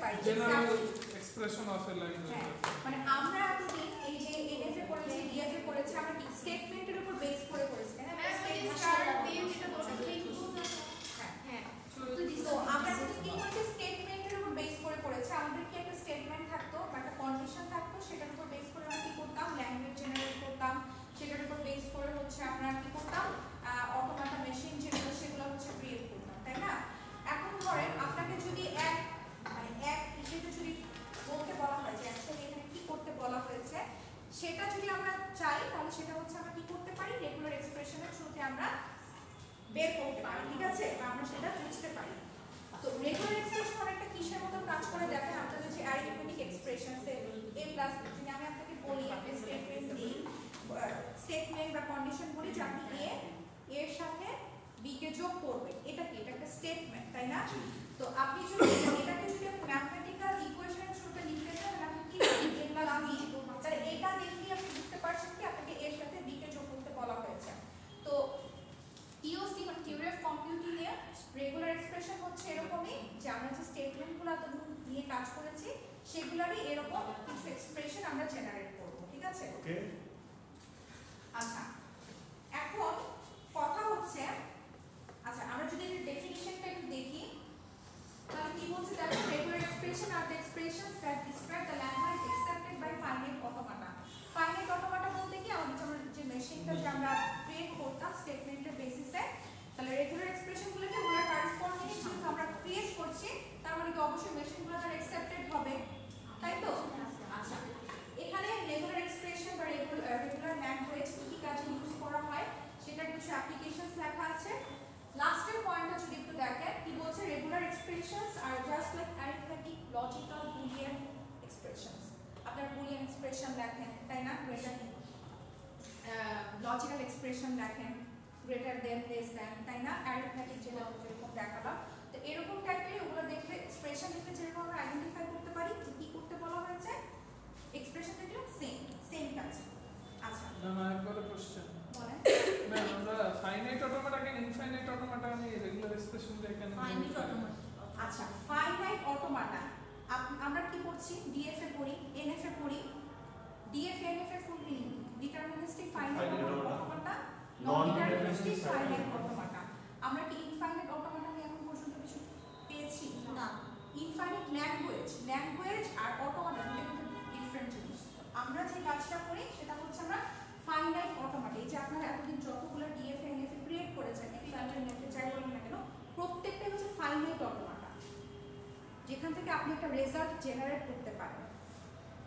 পারি general expression of A language. মানে আমরা এতদিন এই যে এনএফএ পড়েছি ডিএফএ পড়েছি আমরা কি স্টেটমেন্টের উপর বেস করে পড়েছি তাই না? স্টেটমেন্ট দিয়ে যেটা বলছি হ্যাঁ তো আমরা যদি কি করছি স্টেটমেন্টের উপর বেস করে পড়েছি আমাদের কি একটা স্টেটমেন্ট থাকতো বা একটা কন্ডিশন থাকতো সেটার উপর বেস করে আমরা কি করতাম ল্যাঙ্গুয়েজ জেনারেট করতাম সেটার উপর বেস করে হচ্ছে আমরা কি করতাম অটোমেটা মেশিন যেগুলো সেগুলো হচ্ছে ক্রিয়েট করতাম তাই না? এখন ধরেন আপনাকে যদি এক হিসেবে যদি বলতে বলা হয় যে অ্যাকচুয়ালি এখানে কি করতে বলা হয়েছে সেটা যদি আমরা চাই তাহলে সেটা হচ্ছে আমরা কি করতে পারি রেগুলার এক্সপ্রেশনের থ্রুতে আমরা বের করতে পারি ঠিক আছে বা আমরা সেটা বুঝতে পারি। তো রেগুলার এক্সপ্রেশন অনেকটা কিসের মতো কাজ করে দেখেন আপনাদের যে অ্যারিথমেটিক এক্সপ্রেশনস এ প্লাস যদি আমি আপনাকে বলি একটা স্টেটমেন্ট দিই স্টেটমেন্ট বা কন্ডিশন বলি যে আপনি এর সাথে বি কে যোগ করবেন এটা কি এটা একটা স্টেটমেন্ট তাই না? তো আপনি যদি এটাকে যদি ম্যাথমেটিক্যাল ইকুয়েশনের থ্রুতে লিখতে চান তাহলে আপনি কি এ প্লাস বি তাহলে এটা দেখলেই আপনি বুঝতে পারছেন কি আপনাকে এর সাথে বি কে যোগ করতে বলা হয়েছে। তো টিওসি মানে theory of computing a regular expression হচ্ছে এরকমই যে আমরা যে স্টেটমেন্টগুলো নিয়ে কাজ করেছি সেগুলোরই এরকম কিছু এক্সপ্রেশন আমরা জেনারেট করব ঠিক আছে? ওকে আচ্ছা এখন কথা হচ্ছে আচ্ছা আমরা যদি এর ডেফিনিশনটা একটু দেখি তাহলে কি বলছে দেখো রেগুলার এক্সপ্রেশন আর the expressions that describe the language accepted by finite automata. Finite automata বলতে কি আমাদের যে মেশিনটা যে আমরা ক্রিয়েট করতাম স্টেটমেন্টের বেসিসে তাহলে রেগুলার এক্সপ্রেশনগুলোকে ওগুলোর করেসপন্ডিং যেহেতু আমরা ক্রিয়েট করছি তার মানে কি অবশ্যই মেশিনগুলো তার অ্যাকসেপ্টেড হবে তাই তো? আচ্ছা এখানে রেগুলার এক্সপ্রেশন বা রেগুলার ল্যাঙ্গুয়েজ কি কাজে ইউজ করা হয় সেটার কিছু অ্যাপ্লিকেশনস লেখা আছে। লাস্টের পয়েন্টটা যদি একটু দেখেন কি বলছে রেগুলার এক্সপ্রেশনস আর just like arithmetic logical Boolean expressions. আপনার বুলিয়ান এক্সপ্রেশন লেখেন তাই না গ্রেটার লজিক্যাল এক্সপ্রেশন লেখেন গ্রেটার দেন লেস দেন তাই না অ্যারিথমেটিক যেরকম দেখালাম তো এরকম টাইপের ওগুলো দেখলে এক্সপ্রেশন দেখলে যেরকম আমরা আইডেন্টিফাই করতে পারি কি করতে বলা হয়েছে এক্সপ্রেশন দেখলে সেম কাজ। আচ্ছা ম্যাম আরেকবার কোশ্চেন বলেন ম্যাম আমরা ফাইনাইট অটোমাটা কেন ইনফাইনাইট অটোমাটা আমি রেগুলার এক্সপ্রেশন দিয়ে কেন ফাইনাইট অটোমাটা আচ্ছা ফাইনাইট অটোমাটা আমরা কি করছি ডিএফএ পড়ি এনএফএ পড়ি DF NFA full meaning deterministic finite automata non deterministic finite automata. আমরা কি ইনফাইনাইট অটোমাটা নিয়ে এখন পর্যন্ত কিছু পেয়েছি না ইনফাইনাইট ল্যাঙ্গুয়েজ আর অটোমাটা দুটো ডিফারেন্ট জিনিস। আমরা যে কাজটা করি সেটা হচ্ছে আমরা ফাইনাইট অটোমাটা এই যে আপনারা এতদিন যতগুলো ডিএফএ এনএফএ ক্রিয়েট করেছেন এক্সাম্পল এনএফএ যাই বলেন না কেন প্রত্যেকটাই হচ্ছে ফাইনাইট অটোমাটা যেখান থেকে আপনি একটা রেজাল্ট জেনারেট করতে পারেন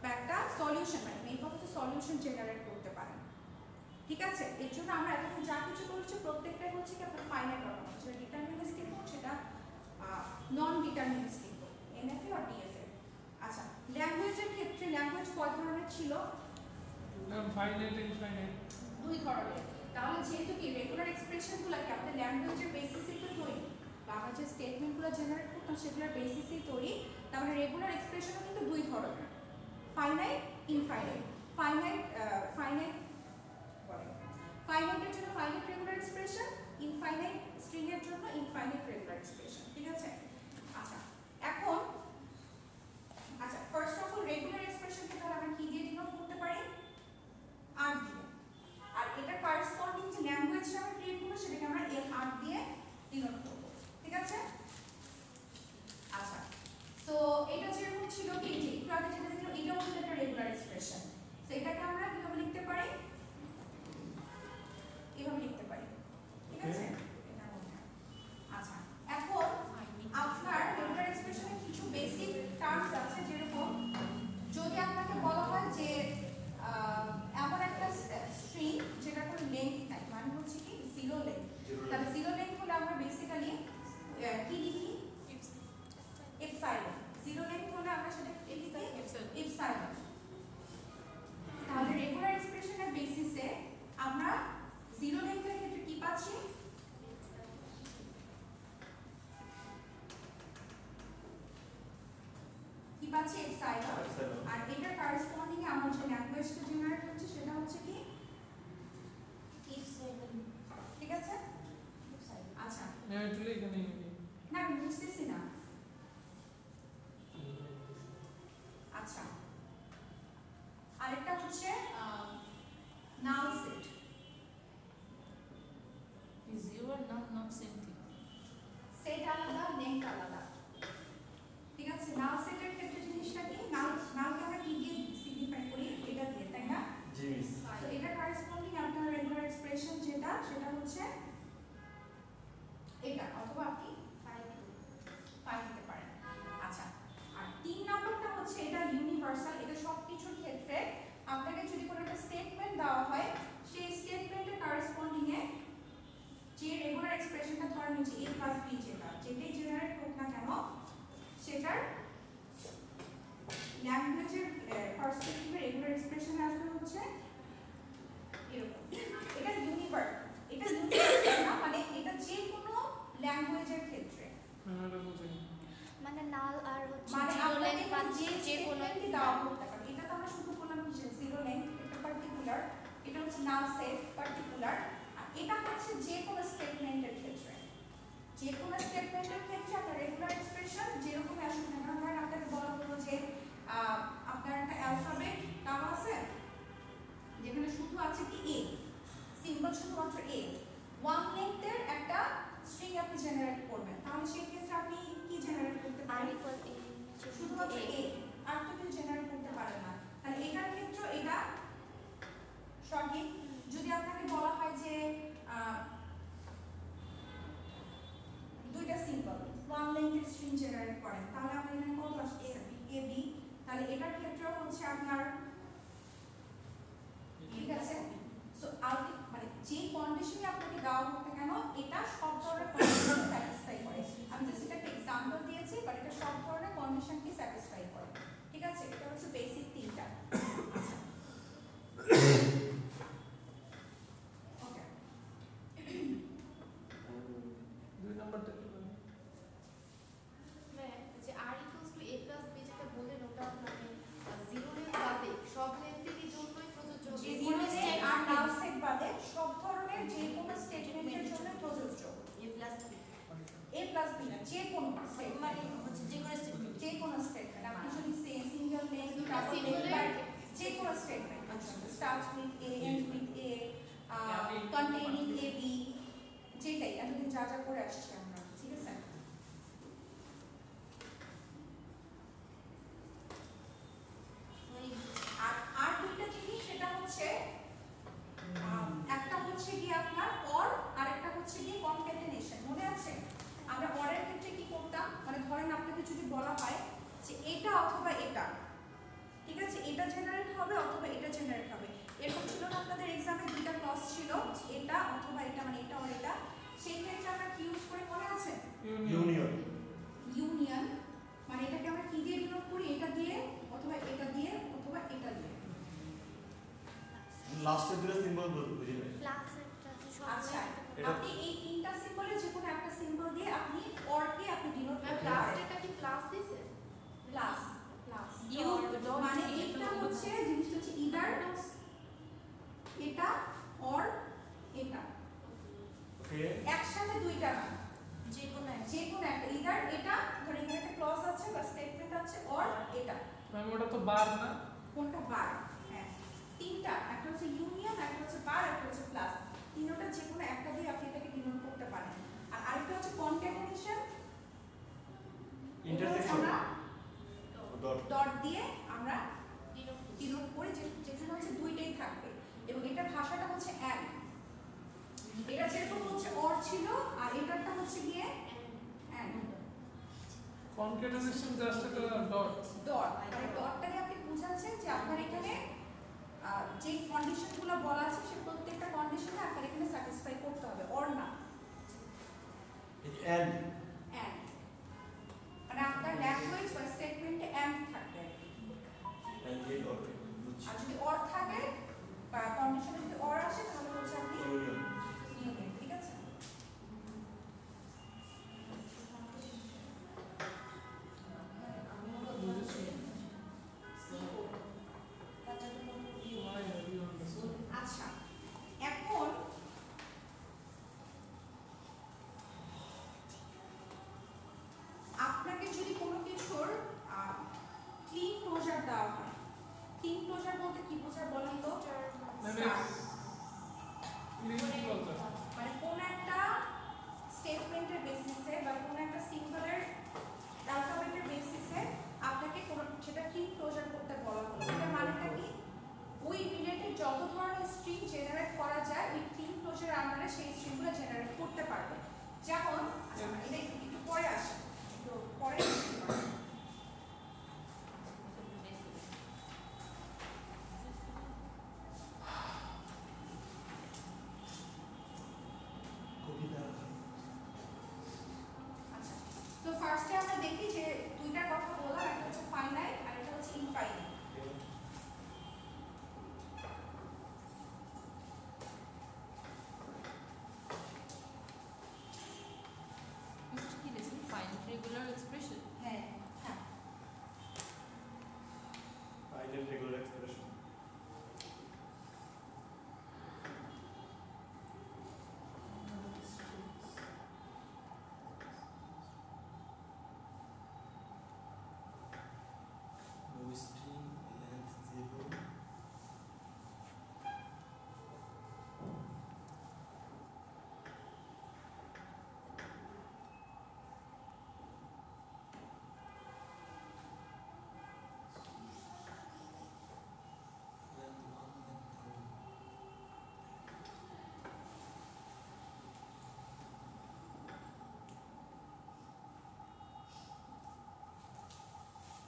বা একটা সলিউশন মানে মেইন কথা হচ্ছে সলিউশন জেনারেট করতে পারেন ঠিক আছে? এর জন্য আমরা এতদিন যা কিছু করেছি প্রত্যেকটাই হচ্ছে কি আপনার ফাইনাইট অটোমাটা সেটা ডিটারমিনিস্টিক হোক সেটা নন ডিটারমিনিস্টিক হোক এনএফএ আর ডিএফএ। আচ্ছা ল্যাঙ্গুয়েজের ক্ষেত্রে ল্যাঙ্গুয়েজ কয় ধরনের ছিল? ম্যাম ফাইনাইট ইনফাইনাইট দুই ধরনের। তাহলে যেহেতু কি রেগুলার এক্সপ্রেশনগুলোকে আপনার ল্যাঙ্গুয়েজের বেসিসেই তো তৈরি বা আমরা যে স্টেটমেন্টগুলো জেনারেট করতাম সেগুলোর বেসিসেই তৈরি তার মানে রেগুলার এক্সপ্রেশনও কিন্তু দুই ধরনের ফাইনাইট ইনফাইনাইট। ফাইনাইটের জন্য finite regular expression infinite string এর জন্য ইনফাইনাইট রেগুলার এক্সপ্রেশন ঠিক আছে? আচ্ছা এখন আচ্ছা ফার্স্ট অফ অল রেগুলার এক্সপ্রেশনকে তাহলে আমরা কি দিয়ে ডিনোট করতে পারি আর দিয়ে আর এটা করেসপন্ডিং যে ল্যাঙ্গুয়েজটা আমরা ক্রিয়েট করব সেটাকে আমরা এল আর দিয়ে ডিনোট করব ঠিক আছে? আচ্ছা তো এটা যেরকম ছিল কি যে একটু আগে যেটা দেখলাম এটাও হচ্ছে একটা রেগুলার এক্সপ্রেশন তো এটাকে আমরা কিভাবে লিখতে পারি এভাবে লিখতে পারি ঠিক আছে? আচ্ছা এখন আপনার রেগুলার এক্সপ্রেশনে কিছু বেসিক টার্মস আছে যেরকম যদি আপনাকে বলা হয় যে এমন একটা স্ট্রিং যেটা কোনো লেন্থ নাই মানে হচ্ছে কি জিরো লেন্থ তাহলে জিরো লেন্থ হলে আমরা বেসিক্যালি কি লিখি এপসাইলন জিরো লেন্থ হলে আমরা সেটা কি লিখি এপসাইলন। তাহলে রেগুলার এক্সপ্রেশনের বেসিসে আমরা জিরো লেন্থের ক্ষেত্রে কি পাচ্ছি এপসাইলন আর এটার করেসপন্ডিং আমার যে ল্যাঙ্গুয়েজটা জেনারেট হচ্ছে সেটা হচ্ছে কি এপসাইলন ঠিক আছে? আচ্ছা ম্যাম একটু লিখে নিন না আমি বুঝতেছি না আচ্ছা আরেকটা হচ্ছে null set Is your noun not same thing? Set আলাদা লেংথ আলাদা ঠিক আছে নাল সেটের ক্ষেত্রে জিনিসটা কি নালকে আমরা কি দিয়ে সিগনিফাই করি এটা দিয়ে তাই না জি মিস তো এটা কারেসপন্ডিং আপনার রেগুলার এক্সপ্রেশন যেটা সেটা হচ্ছে এটা অথবা আপনি ফাইল দিতে পারেন আচ্ছা আর 3 নম্বরটা হচ্ছে এটা ইউনিভার্সাল এটা সবকিছুর ক্ষেত্রে আপনাকে যদি কোনো একটা স্টেটমেন্ট দেওয়া হয় সেই স্টেটমেন্টের কারেসপন্ডিং এ যে রেগুলার এক্সপ্রেশনটা ধরেন হচ্ছে a প্লাস b যেটাই জেনারেট হোক না কেন সেটার ল্যাঙ্গুয়েজের পার্সপেক্টিভে রেগুলার এক্সপ্রেশন আসবে হচ্ছে এরকম এটা ইউনিভার্সাল না মানে এটা যে কোনো ল্যাঙ্গুয়েজের ক্ষেত্রে মানে নাল আর হচ্ছে মানে জিরো আপনাকে লেন্থ বা যে কোনো একটা দেওয়া হতে পারে এটা তো আমরা শুধু বললাম যে জিরো লেন্থ এটা পার্টিকুলার এটা হচ্ছে নাল সেট পার্টিকুলার আর এটা হচ্ছে যে কোনো স্টেটমেন্টের ক্ষেত্রে যে কোনো স্টেটমেন্টের ক্ষেত্রে আপনার রেগুলার এক্সপ্রেশন যেরকম আসুক না কারণ ধরেন আপনাকে বলা হলো যে আপনার একটা অ্যালফাবেট দেওয়া আছে যেখানে শুধু আছে কি এ সিম্বল শুধুমাত্র এ ওয়ান লেন্থের একটা স্ট্রিং আপনি জেনারেট করবেন তাহলে সেই ক্ষেত্রে আপনি কি জেনারেট করতে আর পারেন ইকুয়াল এ শুধুমাত্র এ আর তো কিছু জেনারেট করতে পারেন না তাহলে এটার ক্ষেত্রে এটা সঠিক যদি আপনাকে বলা হয় যে দুইটা সিম্বল ওয়ান লেন্থের স্ট্রিং জেনারেট করেন তাহলে আপনি এখানে কত আসবে এ বি তাহলে এটার ক্ষেত্রেও হচ্ছে আপনার ঠিক আছে সো মানে যে কন্ডিশনে আপনাকে দেওয়া হোক না কেন এটা সব ধরনের কন্ডিশন স্যাটিসফাই করে আমি জাস্ট এটা একটা এক্সাম্পল দিয়েছি বাট এটা সব ধরনের কন্ডিশনকে স্যাটিসফাই করে ঠিক আছে এটা হচ্ছে বেসিক তিনটা ওকে 2 নাম্বারটা একটু বলুন। হ্যাঁ যে r equals to a plus b যেটা বললেন ওটা মানে জিরো লেন্থ বাদে সব লেন্থেরই জন্যই প্রযোজ্য যে জিরো লেন্থ আর নাল সেট বাদে সব ধরনের যে কোনো স্টেটমেন্টের জন্য প্রযোজ্য a plus b a plus b না যে কোনো স্টেটমেন্ট মানে হচ্ছে যে কোনো স্টেটমেন্ট যে কোনো স্টেটমেন্ট আপনি যদি সিঙ্গেল লেন্থ দুটো ডাবল single লেন্থ length। যে কোনো statement starts with a ends with a containing a b যেটাই এতদিন যা যা করে আসছি আমরা ঠিক আছে আর আর দুইটা জিনিস সেটা হচ্ছে একটা হচ্ছে কি আপনার অর আর একটা হচ্ছে কি কনক্যাটেনেশন মনে আছে আমরা অরের ক্ষেত্রে কি করতাম মানে ধরেন আপনাকে যদি বলা হয় যে এটা অথবা এটা ঠিক আছে এটা জেনারেট হবে অথবা এটা জেনারেট হবে এরকম ছিল না আপনাদের এক্সামে দুইটা ক্লজ ছিল এটা অথবা এটা মানে এটা আর এটা সেই ক্ষেত্রে আমরা কি ইউজ করি মনে আছে ইউনিয়ন ইউনিয়ন মানে এটাকে আমরা কি দিয়ে ডিনোট করি এটা দিয়ে অথবা এটা দিয়ে অথবা এটা দিয়ে লাস্টের দুটো সিম্বল বুঝি নাই প্লাস একটা আছে সব আচ্ছা এটা- আপনি এই তিনটা সিম্বলের যে কোনো একটা সিম্বল দিয়ে আপনি অরকে আপনি ডিনোট ম্যাম করতে পারেন লাস্টেরটা কি প্লাস দিছে প্লাস প্লাস ইউ ডট মানে এটা হচ্ছে জিনিসটা হচ্ছে ইদার এটা অর এটা ওকে একসাথে দুইটা না যে কোনো যে কোনো একটা ইদার এটা ধরে এখানে একটা ক্লজ আছে বা স্টেটমেন্ট আছে অর এটা ম্যাম ওটা তো বার না কোনটা বার হ্যাঁ তিনটা একটা হচ্ছে ইউনিয়ন একটা হচ্ছে বার একটা হচ্ছে প্লাস তিনটা যে কোনো একটা দিয়ে আপনি এটাকে ডিনোট করতে পারেন আর আরেকটা হচ্ছে কনক্যাটেনেশন ইন্টারসেকশন আমরা ডট ডট দিয়ে আমরা ডিনোট করি যেখানে হচ্ছে দুইটাই থাকবে এবং এটার ভাষাটা হচ্ছে অ্যান্ড এটা যেরকম হচ্ছে অর ছিল আর এটারটা হচ্ছে গিয়ে অ্যান্ড কনক্যাটেনেশন জাস্ট একটা ডট ডট মানে ডটটা দিয়ে আপনি বুঝাচ্ছেন যে আপনার এখানে যে কন্ডিশনগুলো বলা আছে সে প্রত্যেকটা কন্ডিশনে আপনার এখানে স্যাটিসফাই করতে হবে অর না এন্ড অ্যান্ড মানে আপনার ল্যাঙ্গুয়েজ বা স্টেটমেন্টে অ্যান্ড থাকবে এন্ড গেট ওকে বুঝছি আর যদি অর থাকে বা কন্ডিশনে যদি অর আসে তাহলে হচ্ছে আপনি ইউনিয়ন ইউনিয়ন ঠিক আছে বুঝেছি আচ্ছা এখন ক্লোজার দেওয়া হয়। থিন ক্লোজার বলতে কি বোঝায় বলেন তো? মানে লিঙ্ক ক্লোজার মানে কোন একটা স্টেটমেন্টের বেসিসে বা কোন একটা সিম্বলের অ্যালফাবেটের বেসিসে আপনাকে কোন সেটা থিন ক্লোজার করতে বলা হলো। এটা মানেটা কি? ওই রিলেটেড যত ধরনের স্ট্রিং জেনারেট করা যায় ওই থিন ক্লোজার আন্ডারে সেই স্ট্রিংগুলো জেনারেট করতে পারবে। যেমন এটা একটু পরে আসে, একটু পরে কবিতা আচ্ছা। তো ফার্স্টে আমরা দেখি যে দুইটার কথা বললাম, একটা হচ্ছে ফাইনাইট আর একটা হচ্ছে ইনফাইনাইট। কি লিখেছেন ফাইনাইট রেগুলার এক্সপ্রেশন হ্যাঁ হ্যাঁ final regular expression no string length 0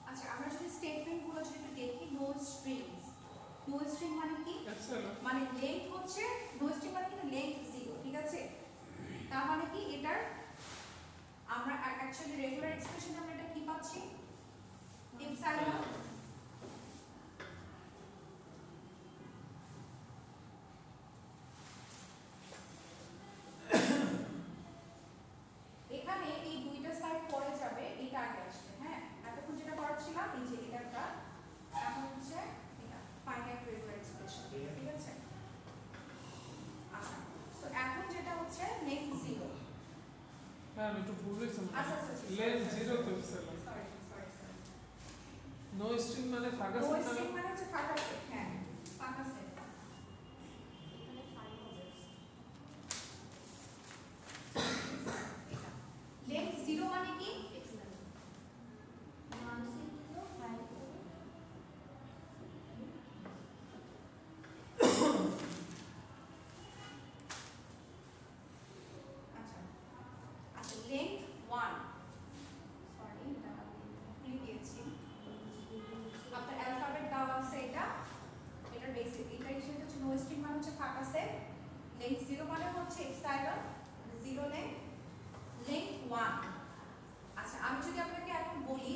আচ্ছা, আমরা যদি স্টেটমেন্টগুলো যদি একটু দেখি, নো স্ট্রিংস। নো স্ট্রিং মানে কি? এপসিলন মানে লেন্থ হচ্ছে নো স্ট্রিং মানে কিন্তু লেন্থ 0, ঠিক আছে? তার মানে কি এটার আমরা অ্যাকচুয়ালি রেগুলার এক্সপ্রেশনে আমরা এটা কি পাচ্ছি? এপসাইলন এখানে এই দুইটা সাইড পড়ে যাবে, এটা আগে আসবে। হ্যাঁ, এতক্ষণ যেটা পড়াচ্ছিলাম এই যে এটা এখন হচ্ছে এটা ফাইনাইট রেগুলার এক্সপ্রেশন, ঠিক আছে? আচ্ছা, তো এখন যেটা হচ্ছে লেন্থ 0। হ্যাঁ আমি একটু ভুল লিখছি আচ্ছা আচ্ছা লেন্থ 0 তো epsilon sorry sorry sorry no string মানে ফাঁকা নো সেট স্ট্রিং মানে হচ্ছে ফাঁকা সেট। হ্যাঁ, ফাঁকা সেট। এখানে ফাইনাইট লেন্থ 0 মানে কি? এক্সেলেন্ট আচ্ছা আচ্ছা লেন্থ 1 সরি এটা ভুলে গিয়েছি। আপনার অ্যালফাবেট দেওয়া আছে এটা বেসিক এটা হিসেবে হচ্ছে নো স্ট্রিং মানে হচ্ছে ফাঁকা সেট। লেন্থ 0 মানে হচ্ছে এপসাইলন 0 লেন্থ 1। আচ্ছা, আমি যদি আপনাকে এখন বলি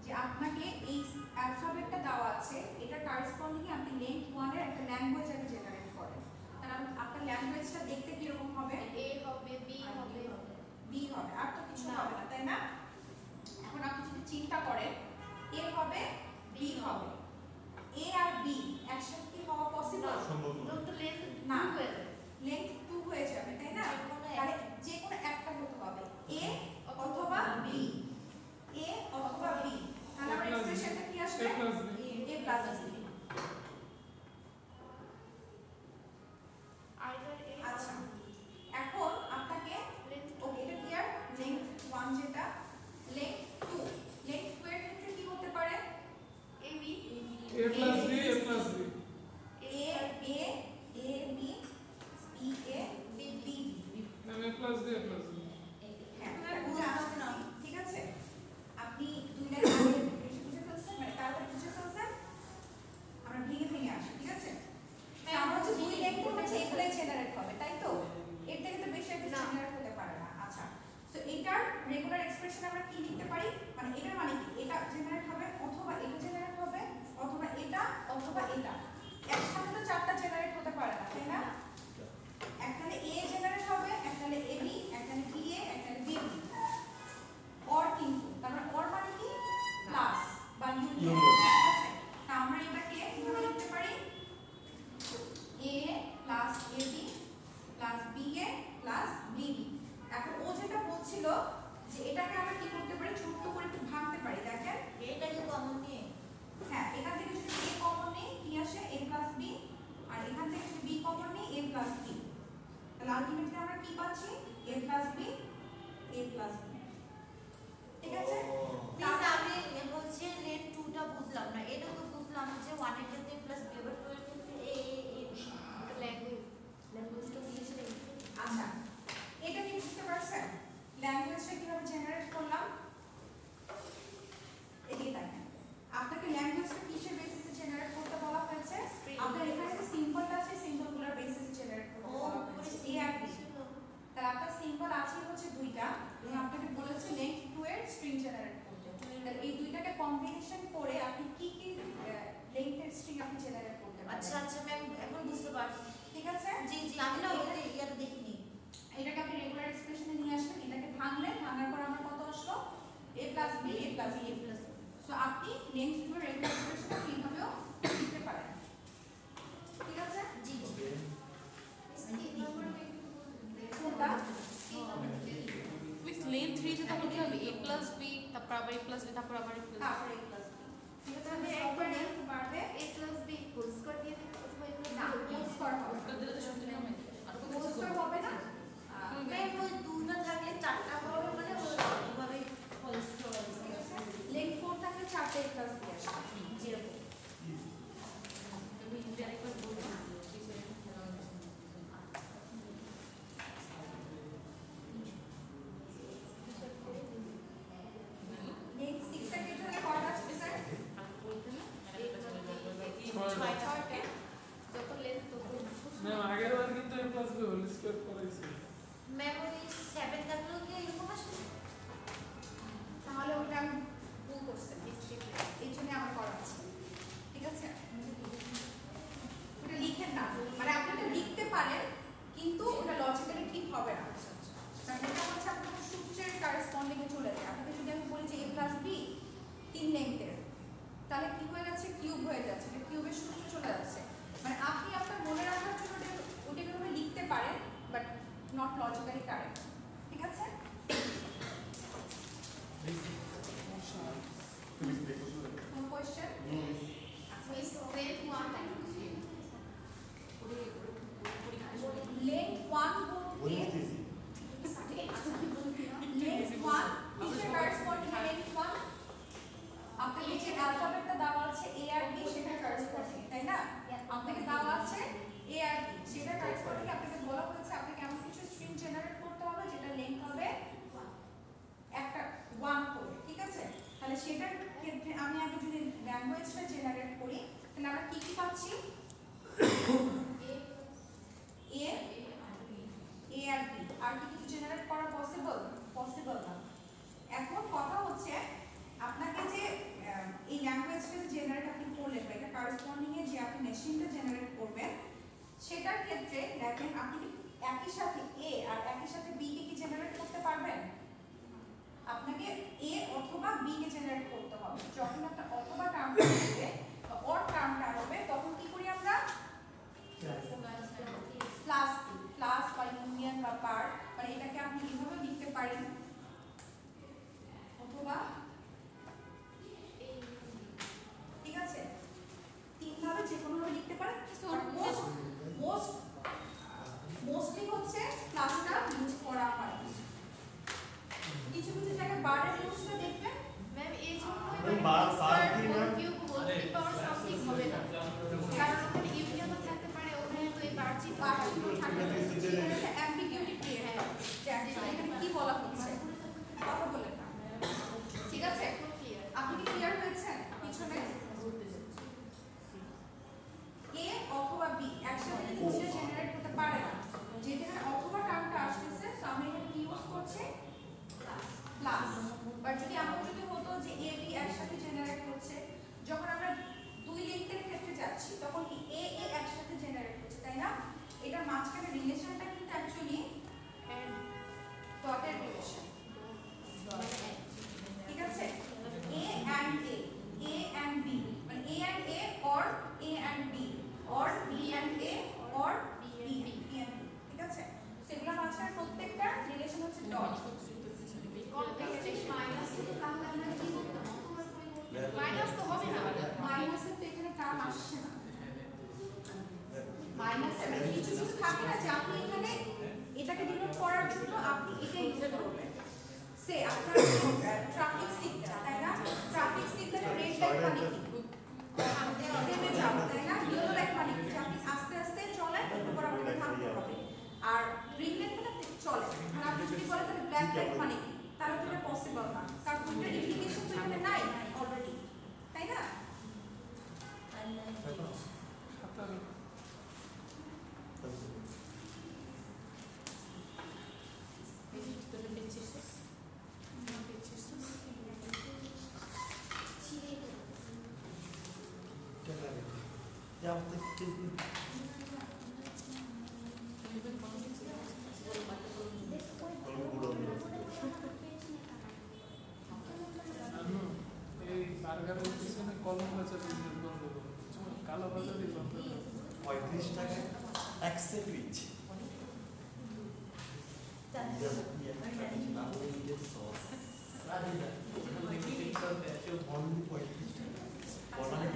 যে আপনাকে এই অ্যালফাবেটটা দেওয়া আছে, এটা করেসপন্ডিং আপনি লেন্থ 1 এর একটা ল্যাঙ্গুয়েজ আগে জেনারেট করেন। কারণ আপনার ল্যাঙ্গুয়েজটা দেখতে কি রকম হবে? এ হবে বি হবে বি হবে, আর তো কিছু না। হবে না, তাই না? এখন আপনি যদি চিন্তা করেন এ হবে বি হবে, এ আর বি একসাথে কি হওয়া পসিবল? সম্ভব না তো লেন্থ না। 2 হয়ে যাবে লেন্থ 2 হয়ে যাবে, তাই না? তাহলে যে কোনো একটা হতে হবে, এ অথবা বি, এ অথবা বি। তাহলে আমার এক্সপ্রেশনটা কি আসবে? A plus B। A plus B. Either A আচ্ছা, এখন আপনাকে লেন্থ ওকে এটা ক্লিয়ার। লেন্থ 1 যেটা, লেন্থ 2 লেন্থ 2 এর ক্ষেত্রে কি হতে পারে? A B A plus B A plus B A A A B B A B B. না A plus B A plus B হ্যাঁ, বুঝে আসছে, ঠিক আছে? আপনি দুই লাইন আগে বুঝে ফেলছেন, মানে তারপরে বুঝে ফেলছেন, আমরা ভেঙে ভেঙে আসি, ঠিক আছে? আমরা হচ্ছে দুই লাইন হচ্ছে এগুলাই জেনারেট হবে, তাই তো? এর থেকে তো বেশি একটা জেনারেট হতে পারে না। আচ্ছা, সো এটার রেগুলার এক্সপ্রেশন আমরা কি লিখতে পারি? মানে এটার মানে কি? এটা জেনারেট হবে অথবা এটা জেনারেট হবে অথবা এটা অথবা এটা। একসাথে তো চারটা জেনারেট হতে পারে না, তাই না? একটালে এ জেনারেট হবে, একটালে এ বি, একটালে বি এ, একটালে বি বি। অর কিন্তু, তার মানে অর মানে কি? প্লাস বা ইউনিয়ন, ঠিক আছে? তা আমরা এটাকে কিভাবে লিখতে পারি? এ plus A B plus B A plus B B. এখন ও যেটা বলছিল যে এটাকে আমরা কি করতে পারি? ছোট্ট করে একটু ভাঙতে পারি, দেখেন। এটাকে কমন নিয়ে হ্যাঁ, স্ট্রিং আপনি জেনারেট করতে পারেন। আচ্ছা আচ্ছা ম্যাম এখন বুঝতে পারছি। ঠিক আছে? জি জি আমি না ওই ইয়াটা দেখিনি। এটাকে আপনি রেগুলার এক্সপ্রেশনে নিয়ে আসবেন, এটাকে ভাঙলেন, ভাঙার পর আমার কত আসলো a plus b a plus b a plus. So আপনি লেংথ ফর রেগুলার এক্সপ্রেশনে এইভাবেও লিখতে পারেন। ঠিক আছে? জি জি কোনটা? মিস লেন 3 তে তখন কি হবে a প্লাস b তারপর আবার a প্লাস b তারপর আবার a প্লাস তারপরে a প্লাস b। ঠিক আছে? তাহলে একবার একবার লেংথ বাড়বে, a plus b whole square দিয়ে দিলে অথবা a প্লাস না হোল স্কয়ার হবে না। দিলে তো শুনতে হবে আর হোল স্কয়ার হবে না। ম্যাম ওই দুটো থাকলে চারটা হবে মানে ওইভাবে পলিসি চলে যাবে। লেংথ 4 থাকলে 4টা a প্লাস b আসবে। যেরকম তুমি যদি আরেকবার বলবো লেংথ 6 এর ক্ষেত্রে হলে কয়টা আসবে স্যার? ছয়টা যত লেন তত ম্যাম আগের বার কিন্তু a plus b whole square করাইছি। ম্যাম ওই 7 থাকলেও কি এরকম আসবে? তাহলে ওটা আমি ভুল করছি, মিস্টেক, এই জন্য আমার করা আছে। ঠিক আছে? ওটা লিখেন না, মানে আপনি এটা লিখতে পারেন কিন্তু ওটা লজিক্যালি ঠিক হবে না। কারণ এটা হচ্ছে আপনার সূত্রের কারেসপন্ডিং এ চলে যায়। আপনাকে যদি আমি বলি যে a প্লাস b 3 লেংথের, তাহলে কি হয়ে যাচ্ছে? কিউব হয়ে যাচ্ছে, এটা কিউবের সূত্রে চলে যাচ্ছে। মানে আপনি আপনার মনে রাখার জন্য ওটাকে ভাবে লিখতে পারেন, বাট নট লজিক্যালি কারেক্ট। ঠিক আছে? কোনো কোয়েশ্চেন? মিস লেন 1 টা লেংথ 1 বলতে লেংথ 1 কিসের কারেসপন্ডিং লেংথ 1? আপনাকে যে অ্যালফাবেটটা দেওয়া আছে a আর b সেটার কারেসপন্ডিং, তাই না? আপনাকে দেওয়া আছে a আর b সেটার কারেসপন্ডিং। আপনাকে বলা হয়েছে আপনাকে এমন কিছু স্ট্রিং জেনারেট করতে হবে যেটা লেংথ হবে একটা 1 করে। ঠিক আছে? তাহলে সেটার ক্ষেত্রে আমি আগে যদি ল্যাঙ্গুয়েজটা জেনারেট করি তাহলে আমরা কি কি পাচ্ছি? a আর b আর কি কিছু জেনারেট করা পসিবল? পসিবল না। এখন কথা হচ্ছে আপনাকে যে এই ল্যাঙ্গুয়েজটা জেনারেট আপনি করলেন বা এটা কারেসপন্ডিং এ যে আপনি মেশিনটা জেনারেট করবেন সেটার ক্ষেত্রে দেখেন আপনি কি একই সাথে a আর একই সাথে b কে কি জেনারেট করতে পারবেন? আপনাকে a অথবা b কে জেনারেট করতে হবে। যখন একটা অথবা টার্মটা আসবে বা অর টার্মটা আসবে তখন কি করি আমরা? প্লাস প্লাস বা ইউনিয়ন বা পার্ট, মানে এটাকে আপনি এইভাবে লিখতে পারেন অথবা, ঠিক আছে? তিন ভাবে যে কোনো ভাবে লিখতে পারেন। মোস্টলি হচ্ছে প্লাসটা ইউজ করা হয়। কিছু কিছু জায়গায় বারের ইউজটা দেখবেন। ম্যাম এই জন্যই ম্যাম, বার কি ma'am? Cube whole power something হবে না কারণ ওখানে ইউনিয়ন থাকতে পারে ওখানে তো এই বারজি বারগুলো থাকলে একটা অ্যাম্বিগুইটি ক্রিয়েট হয় যে actually এখানে কি বলা হচ্ছে, কথা বলেন না। ঠিক আছে? আপনি কি ক্লিয়ার হয়েছেন পিছনে? a অথবা b একসাথে যদি দুটো জেনারেট করতে পারে না, যেখানে অথবা টার্মটা আসছে সো আমরা এখানে কি ইউজ করছি? প্লাস। বাট যদি এমন যদি হতো যে a b একসাথে জেনারেট করছে, যখন আমরা দুই লেংথের ক্ষেত্রে যাচ্ছি তখন কি a একসাথে জেনারেট করছে, তাই না? এটার মাঝখানে রিলেশনটা কিন্তু অ্যাকচুয়ালি ডটের রিলেশন। ঠিক আছে? a and b মানে a and a or a and b or b and a or b and b। ঠিক আছে? সেগুলো মাঝখানে প্রত্যেকটা রিলেশন হচ্ছে ডট। মাইনাস তো হবে না মাইনাসের তো এখানে টার্ম আসছে না। মাইনাসের মানে কিছু কিছু থাকে না যে আপনি এখানে এটাকে ডিনোট করার জন্য আপনি এটা ইউজ করবেন। সে আপনার ট্রাফিক সিগন্যাল, তাই না? ট্রাফিক সিগন্যালে রেড লাইট মানে কি? থেমে যাও, তাই না? ইয়েলো লাইট মানে কি? আপনি আস্তে আস্তে চলেন, তারপর আপনাকে থামতে হবে। আর গ্রিন লাইট মানে চলে। আর আপনি যদি বলেন তাহলে ব্ল্যাক লাইট মানে কি? তাহলে তো এটা পসিবল না, কারণ দুইটা ইন্ডিকেশন তো এখানে নাই অলরেডি, তাই না? क्या होता है किस এই বার্গারের পিছনে কলম বাজার বিজনেস বন্ধ করো, কালো বাজারই বন্ধ করো। 35 টাকা এক স্যান্ডউইচ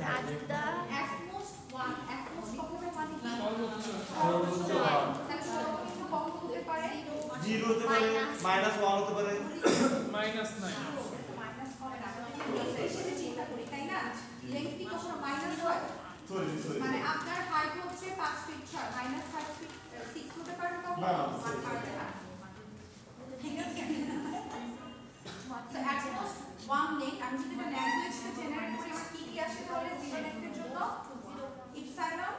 রাজুদা একমোস্ট ওয়ান, একমোস্ট কত হবে মানে কি? সর্বোচ্চ সর্বোচ্চ one। তাহলে সর্বনিম্ন কত হতে পারে? 0 হতে পারে -1 হতে পারে -9 মাইনাস হবে না, আমরা হিসেবে চিন্তা করি তাই না? লেংথ কি কখনো মাইনাস হয়? সরি মানে আপনার হাইট হচ্ছে 5 ফিট 6 মাইনাস 5 ফিট 6 হতে পারে কখনো? না, পারবে না। ঠিক আছে? So at most one length, আমি যদি এটা ল্যাঙ্গুয়েজটা জেনারেট করি আমার কি কি আসে তাহলে জিরো লেংথের জন্য ইপসাইলন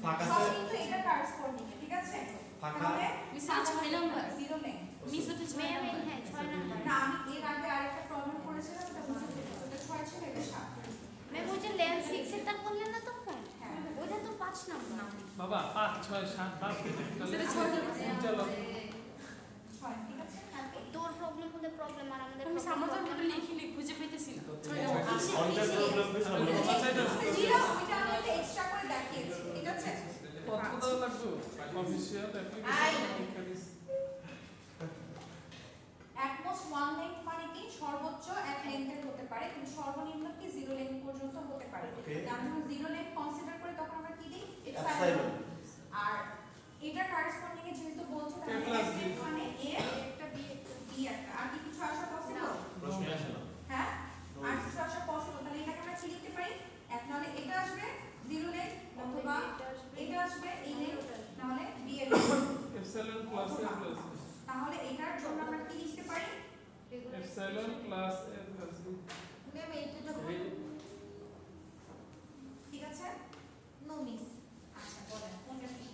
ফাঁকা সব আছে কিন্তু এটা করেসপন্ডিং ঠিক আছে? ফাঁকা। তাহলে মিসাল 6 নাম্বার জিরো লেংথ। মিসাল 6 ম্যাম নাম্বার হ্যাঁ 6 নাম্বার না আমি এর আগে আরেকটা প্রবলেম করেছিলাম এটা বুঝে ফেলেছি ওটা 6 ছিল এটা 7 ম্যাম ওই যে লেন্স 6 এরটা বললেন না তখন হ্যাঁ ওইটা তো 5 নাম্বার বাবা 5 6 7 8 সেটা 6 নাম্বার চলো 6 ঠিক আছে তারপর তোর প্রবলেম হলে প্রবলেম আর আমাদের আমি problem সামনে problem তো না। লিখি খুঁজে পেতেছি না অনলাইন প্রবলেম পেছ জিরো ওইটা আমি একটা এক্সট্রা করে দেখিয়েছি ঠিক আছে? কত দাও লাগবে অফিশিয়াল অ্যাপ্লিকেশন একমোস্ট ওয়ান লেংথ মানে কি সর্বোচ্চ এক লেংথের হতে পারে কিন্তু সর্বনিম্ন কি জিরো লেংথ পর্যন্ত হতে পারে Okay. আমরা যখন জিরো লেংথ কনসিডার করি তখন আমরা কি দিই এপসাইলন আর এটা করেসপন্ডিং এ যেহেতু বলছে A তাহলে plus B। মানে a একটা বি একটা বি একটা আর কি কিছু আসা পসিবল প্রশ্ন আসে না হ্যাঁ আর কিছু আসা পসিবল তাহলে এটাকে আমরা কি লিখতে পারি এক নাহলে এটা আসবে জিরো লেংথ অথবা এটা আসবে এই লেংথ নাহলে বি এর length। এপসাইলন প্লাস এ প্লাস তাহলে এটার জন্য আমরা কি লিখতে পারি এপসাইলন প্লাস এ প্লাস বি ম্যাম এইটা যখন ঠিক আছে নো মিস আচ্ছা বলেন কোনটা কি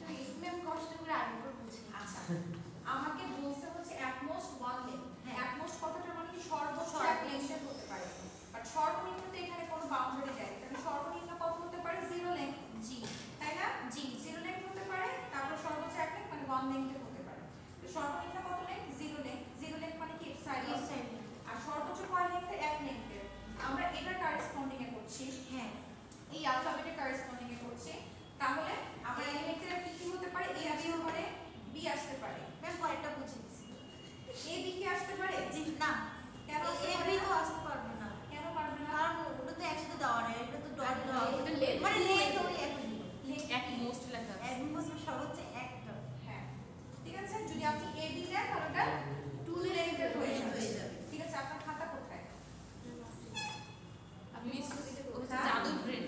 ম্যাম কষ্ট করে আরেকবার বুঝি আচ্ছা আমাকে বলতে হচ্ছে অ্যাটমোস্ট ওয়ান লেন্থ হ্যাঁ। অ্যাটমোস্ট কথাটা মানে কি সর্বোচ্চ এক লেন্থের হতে পারে বাট সর্বনিম্ন তো এখানে কোনো বাউন্ডারি নেই তাহলে সর্বনিম্ন কত হতে পারে জিরো লেন্থ জি তাই না জি জিরো লেন্থ হতে পারে তারপর সর্বোচ্চ এক লেন্থ মানে ওয়ান লেন্থের হতে পারে তো সর্বনিম্ন কত লেন্থ জিরো লেন্থ মানে কি এপসাইলন আর সর্বোচ্চ কয় লেন্থের এক লেন্থের আমরা এটা করেসপন্ডিং এ করছি হ্যাঁ এই অ্যালফাবেটের করেসপন্ডিং এ করছি তাহলে আমরা এই লেন্থের কি কি হতে পারে এ আসতে পারে বি আসতে পারে ম্যাম পরেরটা বুঝে গেছি এ বি কি আসতে পারে জি না কেন আসতে এ পারে বি না? তো আসতে পারবে না কেন পারবে না কারণ ওটা তো একসাথে দেওয়া নেই এটা তো ডট দেওয়া ওটা length। মানে লেন্থ ওই একই Length এক মোস্ট লেখা আছে। এক বছর সর্বোচ্চ একটা হ্যাঁ ঠিক আছে যদি আপনি এ বি দেন তাহলে ওটা টু লেন্থের হয়ে যাবে ঠিক আছে আপনার খাতা কোথায় আমি মিস করে দিতে বলছি জাদু ব্রেন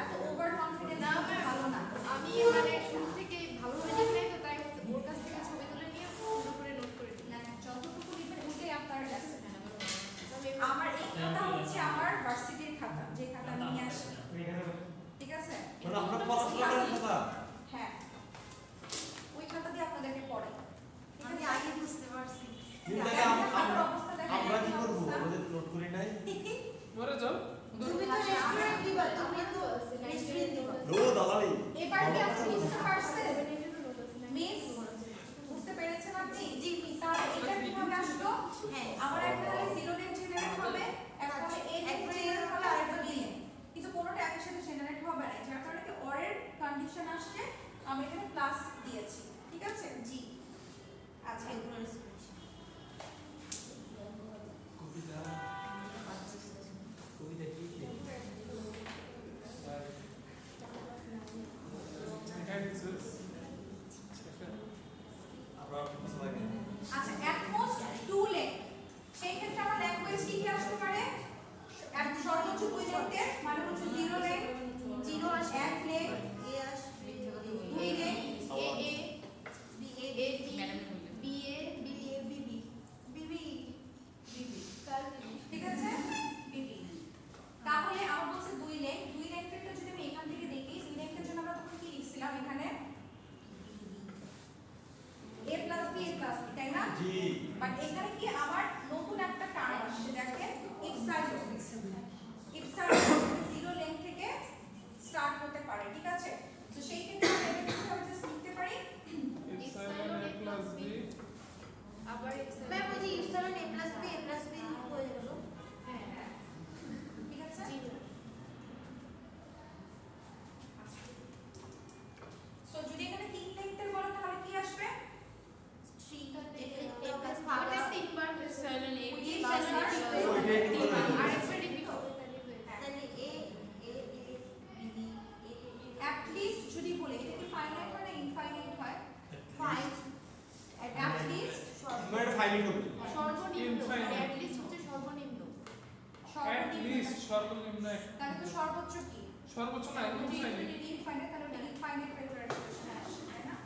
এত ওভার কনফিডেন্স না, না ভালো না আমি মানে শুরু থেকে ভালোভাবে লিখি নাই তো তাই হচ্ছে ওর কাছ থেকে ছবি তুলে নিয়ে সুন্দর করে নোট করে দিই না, না, যতটুকু লিখবেন ওইটাই আপনার লেসন তবে আমার এই খাতা হচ্ছে আমার ভার্সিটির খাতা যে খাতা আমি নিয়ে আসি ঠিক আছে মানে আমরা পড়াশোনা করার কথা হ্যাঁ ওই খাতা দিয়ে আপনাদেরকে পড়াই ঠিক আমি আছে আগে বুঝতে পারছি কিন্তু আগে তাহলে আপনার খাতার অবস্থা দেখেন, আমরা কি এই করব অবস্থা। আমাদের নোট করি নাই মরে যাও তুমি তো রেস্টুরেন্ট দিবা তুমি তো রেস্টুরেন্ট দিবা লো দালালি এবার কি আপনি বুঝতে পারছেন মিস বুঝতে পেরেছেন আপনি জি মিস তাহলে এটা কিভাবে আসলো হ্যাঁ আমার একটা হলে জিরো লেন জেনারেট হবে একটা হলে এ লেন জেনারেট হবে আর একটা বি লেন কিন্তু কোনোটা একই সাথে জেনারেট হবে না যার কারণে কি অরের কন্ডিশন আসছে আমি এখানে প্লাস দিয়েছি ঠিক আছে জি আচ্ছা এগুলো রেস্টুরেন্ট কবিতা কবিতা কি কি আমরা বুঝতে পারি আচ্ছা অ্যাটমোস্ট টু লেন সেই ক্ষেত্রে আমার ল্যাঙ্গুয়েজ কি কি আসতে পারে এক সর্বোচ্চ দুই লেন্থের মানে হচ্ছে জিরো লেন জিরো এক লেন এ আসবে দুই লেন এ এ b a A B B A b at least সর্বনিম্ন তাহলে তো সর্বোচ্চ কি সর্বোচ্চ না ইনফাইনাইট ইনফাইনাইট তাহলে ইনফাইনাইট রেগুলার এক্সপ্রেশন আসে তাই না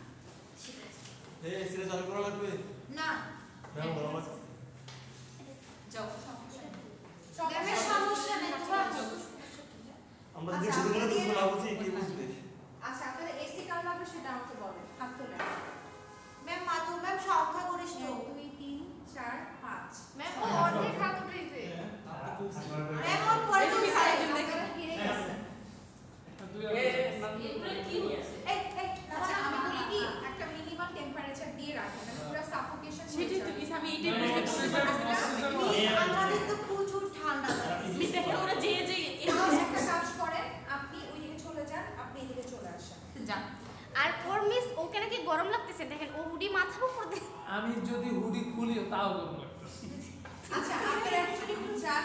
এই সিরিজ চালু করা লাগবে না ম্যাম বলা লাগবে যাও ম্যামের সমস্যা নেই তোমার আমরা যে শুরু করে দুটো লাভ হচ্ছে কি বুঝবে আচ্ছা তাহলে এসি কার লাগবে সেটা আমাকে বলেন হাত তোলে ম্যাম মাতু ম্যাম সংখ্যা গরিষ্ঠ 2 3 4 5 ম্যাম ও অর্ধেক হাত উঠাইছে ম্যাম ওর পরে তুমি সাইড দেখে হেরে গেছে দুই এই আচ্ছা আমি বলি কি একটা মিনিমাম টেম্পারেচার দিয়ে রাখেন মানে পুরো সাফোকেশন সেটাই তো মিস আমি এইটাই আমাদের তো প্রচুর ঠান্ডা লাগে মিস দেখেন ওরা যে একটা কাজ করেন আপনি ওই দিকে চলে যান আপনি এদিকে চলে আসেন যান আর ওর মিস ওকে নাকি গরম লাগতেছে দেখেন ও হুডি মাথার উপর দিয়ে আমি যদি হুডি খুলিও তাও গরম লাগতেছে আচ্ছা আপনারা অ্যাকচুয়ালি একটু যান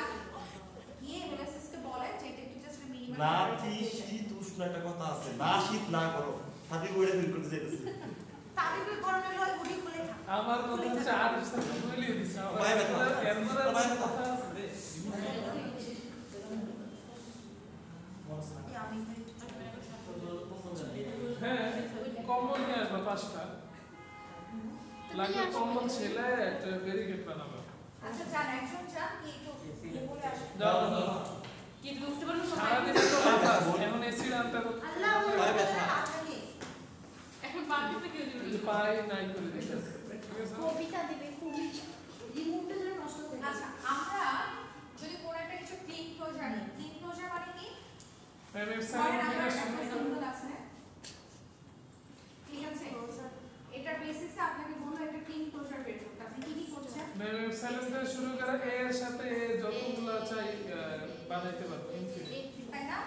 গিয়ে এমএলএসএসকে বলেন যে এটা একটু জাস্ট মিনিমাম না কি শীত উষ্ণ একটা কথা আছে না শীত না করো হাতি বইটা ফিল করতে চাইতেছে তাদের গরমে লয় গুড়ি খুলে থাক আমার কথা হচ্ছে আরিফ স্যার বলিয়ে দিছে ভাই ব্যথা। ক্যামেরার ভাই ব্যথা। কথা আছে আমি হ্যাঁ কম্বল নিয়ে আসবা 5টা লাগবে কম্বল ছেলে একটা ব্যারিকেড বানাবো আচ্ছা যান একজন যান কি একটু বলে আসেন যাও কি বুঝতে পারলো সারাদিন তো বাতাস এখন এসি আনতে আল্লাহ ওর ভাই ব্যথা। না থাকে এখন বাড়িতে কেউ দিবে পাই নাই করে দিতেছে ঠিক আছে কবিতা দিবে কবিতা রিমোটটা যেন নষ্ট হয়ে যায় আচ্ছা আমরা যদি কোনো একটা কিছু ক্লিন ক্লোজার নিই ক্লিন ক্লোজার মানে কি ধরেন আমরা একটা সিম্বল আছে ঠিক আছে এটার বেসিসে আপনাকে বললো একটা ক্লিন ক্লোজার বের করতে আপনি কি কি করছেন মেম সাইলেন্স দিয়ে শুরু করে এ এর সাথে এ যতগুলো চাই বানাইতে পারবো ইনফিনিট তাই না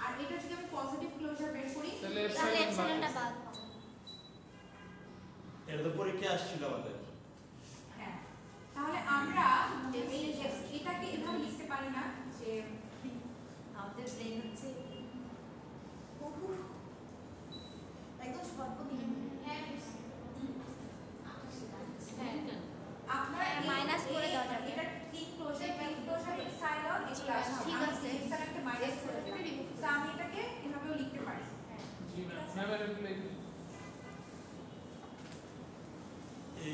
আর এটা যদি আমি পজিটিভ ক্লোজার বের করি তাহলে তাহলে এপসাইলন এপসাইলনটা বাদ এটা তো পরীক্ষা আসছিল আমাদের হ্যাঁ তাহলে আমরা এই এটাকে এভাবে লিখতে পারি না যে আমাদের ব্রেন হচ্ছে একদম সর্বনিম্ন হ্যাঁ আপনারা মাইনাস করে দেওয়া যাবে। এটা ক্লিন ক্লোজার এপসাইলন এগুলো আছে ঠিক আছে। এপসাইলনকে মাইনাস করে দেব তো আমি এটাকে এভাবেও লিখতে পারি জি ম্যাম নেভার রিপ্লাই এ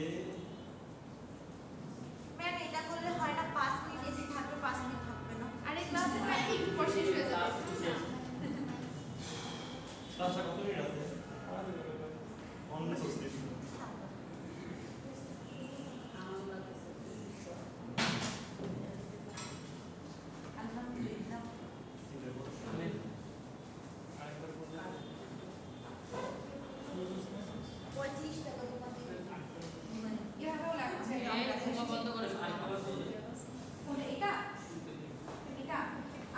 ম্যাম এটা করলে হয় না 5 মিনিট এসে থাকবে 5 মিনিট থাকবে না আর এই ক্লাসের প্রায় একটু পর শেষ হয়ে যাবে ক্লাসটা কত মিনিট আছে অন্য সবস্টিটিউট আলহামদুলিল্লাহ পঁয়ত্রিশ টাকা তোমাদের এভাবেও লেখা যায় ঘুমা বন্ধ করে কোনটা এটা এটা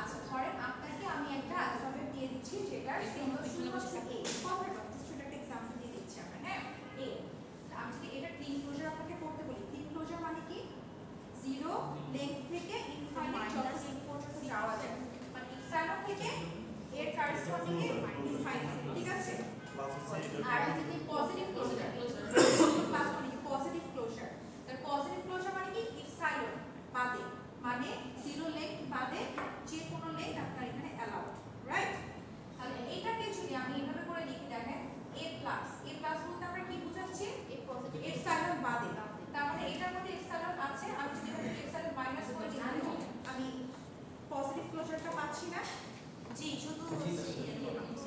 আচ্ছা ধরেন আপনাকে আমি একটা অ্যালফাবেট দিয়ে দিচ্ছি যেটার সিম্বল শুধুমাত্র এ কভার জাস্ট একটা এক্সাম্পল দিয়ে দিচ্ছি আমরা হ্যাঁ এ আমি যদি এটা ক্লিন ক্লোজার আপনাকে করতে বলি ক্লিন ক্লোজার মানে কি জিরো লেন্থ থেকে ইনফাইনাইট যত লেন্থ পর্যন্ত যাওয়া যায় মানে ইনফাইনাইট থেকে এর করেসপন্ডিং ইনফাইনাইট ঠিক আছে ক্লাস হচ্ছে আর যদি পজিটিভ ক্লোজার ক্লাস মানে কি পজিটিভ ক্লোজার তার পজিটিভ ক্লোজার মানে কি ইপসাইলন বাদে মানে জিরো লেন্থ বাদে যে কোনো লেন্থ আপনার এখানে অ্যালাউড রাইট তাহলে এটাকে যদি আমি এভাবে করে লিখি দেখেন a প্লাস বলতে আমরা কি বুঝাচ্ছি এই পজিটিভ এপসাইলন বাদে তার মানে এটার মধ্যে এপসাইলন আছে আমি যদি এখানে এপসাইলন মাইনাস করে দিই আমি পজিটিভ ক্লোজারটা পাচ্ছি না জি শুধু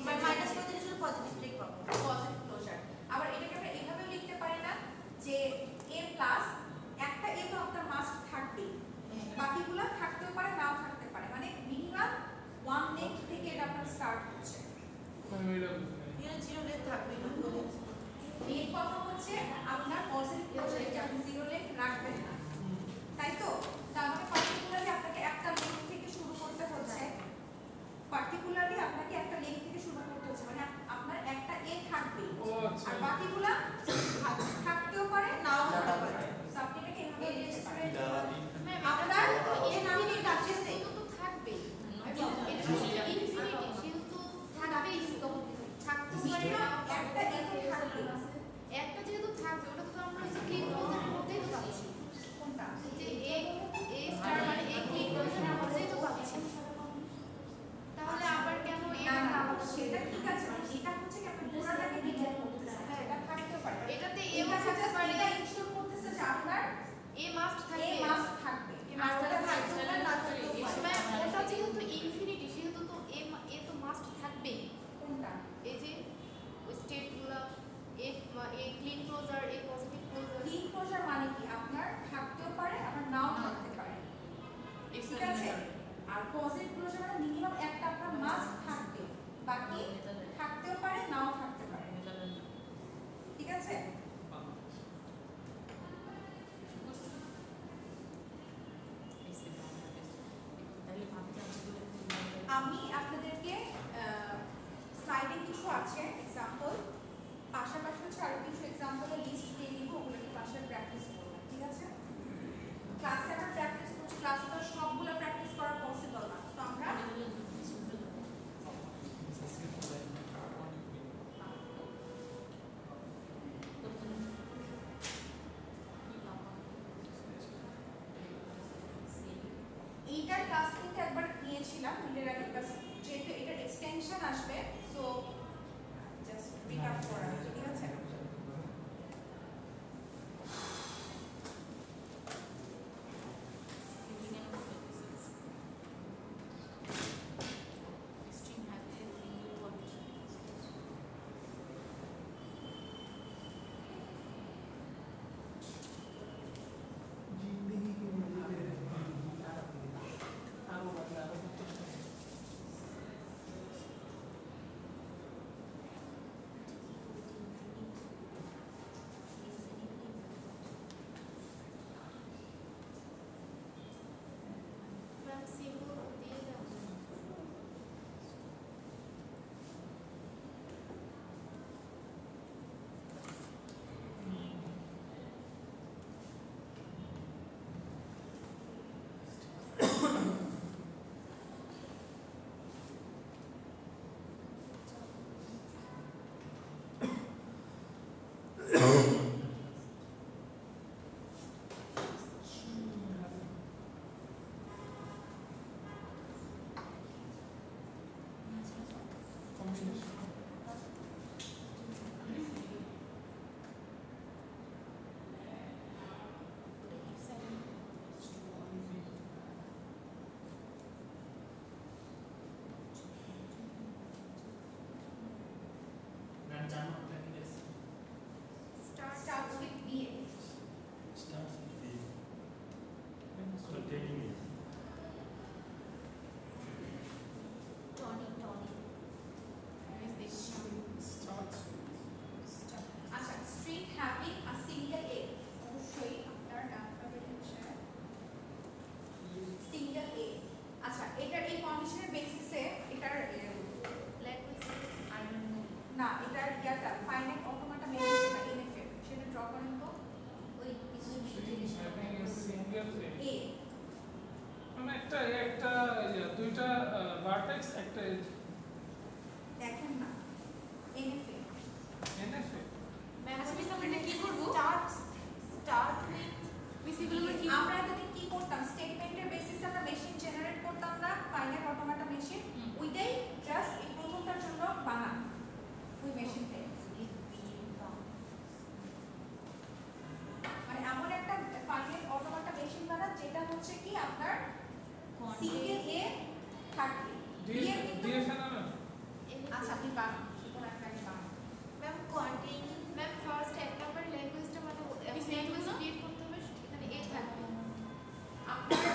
মাইনাস করে দিলে শুধু পজিটিভ পাবো পজিটিভ ক্লোজার আবার এটাকে আমরা এভাবেও লিখতে পারি না যে a প্লাস একটা a তো আপনার মাস্ট থাকবে বাকিগুলো থাকতেও পারে নাও থাকতে পারে মানে মিনিমাম 1 লেন্থ থেকে এটা আপনার স্টার্ট হচ্ছে এর জিরো লেট থাকবে না মেন কথা হচ্ছে আপনার পজিটিভ ক্লোজার যে আপনি জিরো লেন্থ রাখবেন না তাই তো তার মানে পার্টিকুলারলি আপনাকে একটা লেন্থ থেকে শুরু করতে হচ্ছে পার্টিকুলারলি আপনাকে একটা লেন্থ থেকে শুরু করতে হচ্ছে মানে আপনার একটা a থাকবে ও আচ্ছা আর বাকিগুলা থাকতেও পারে নাও থাকতে পারে সো আপনি এটাকে এভাবে লিখতে পারেন ম্যাম আপনার এর নামে ডাকছে তো থাকবে এটা ইনফিনিটি যেহেতু থাকবেই থাকতে পারে না একটা এখানে থাকবে একটা যেহেতু থাকবে ওটা তো আমরা হচ্ছে ক্লিন ক্লোজারের মধ্যেই তো পাচ্ছি কোনটা যে এ স্টার পজিটিভ ক্লোজার মানে মিনিমাম একটা আপনার মাস্ট থাকবে, বাকি থাকতেও পারে নাও থাকতে পারে, ঠিক আছে? আমি আপনাদেরকে স্লাইডে কিছু আছে এক্সাম্পল, পাশাপাশি হচ্ছে আরো কিছু এক্সাম্পলের লিস্ট দিয়ে দিব, ওগুলোকে বাসায় প্র্যাকটিস করবেন, ঠিক আছে? ক্লাসে আমরা প্র্যাকটিস করছি, ক্লাসে তো সবগুলো প্র্যাকটিস করা পসিবল না, তো আমরা এইটার ক্লাস কিন্তু একবার নিয়েছিলাম মিডের আগে, যেহেতু এটার এক্সটেনশন আসবে সো জাস্ট রিক্যাপ করা, ঠিক আছে? Starts with BA. Starts with B. So taking it. আচ্ছা, street having a single A, অবশ্যই আপনার alphabet হচ্ছে single A। আচ্ছা, এটার এই কন্ডিশনের বেসিসে এটার না, এটার ইয়াটা ফাইনাইট অটোমাটা মেথড যেটা NFM সেটা ড্র করেন তো। ওই A মানে একটা দুইটা ভার্টেক্স একটা এজ দেখেন না, NFM এনএফএ আমরা এতদিন কি করতাম, স্টেটমেন্টের বেসিসে আমরা মেশিন জেনারেট করতাম না, ফাইনাইট অটোমাটা মেশিন, ওইটাই জাস্ট এই প্রথমটার জন্য বানান ওই মেশিন থেকে। মানে এমন একটা ফাইনাইট অটোমাটা মেশিন বানান যেটা হচ্ছে কি আপনার সিঙ্গেল এ থাকবে, ডিএফএ না। আচ্ছা আপনি বানান কোন একটা বানান ম্যাম কোয়ান্টিটি ম্যাম ফার্স্ট এক নাম্বার ল্যাঙ্গুয়েজটা মানে ল্যাঙ্গুয়েজ ক্রিয়েট করতে হবে, এখানে এ থাকবে। আপনার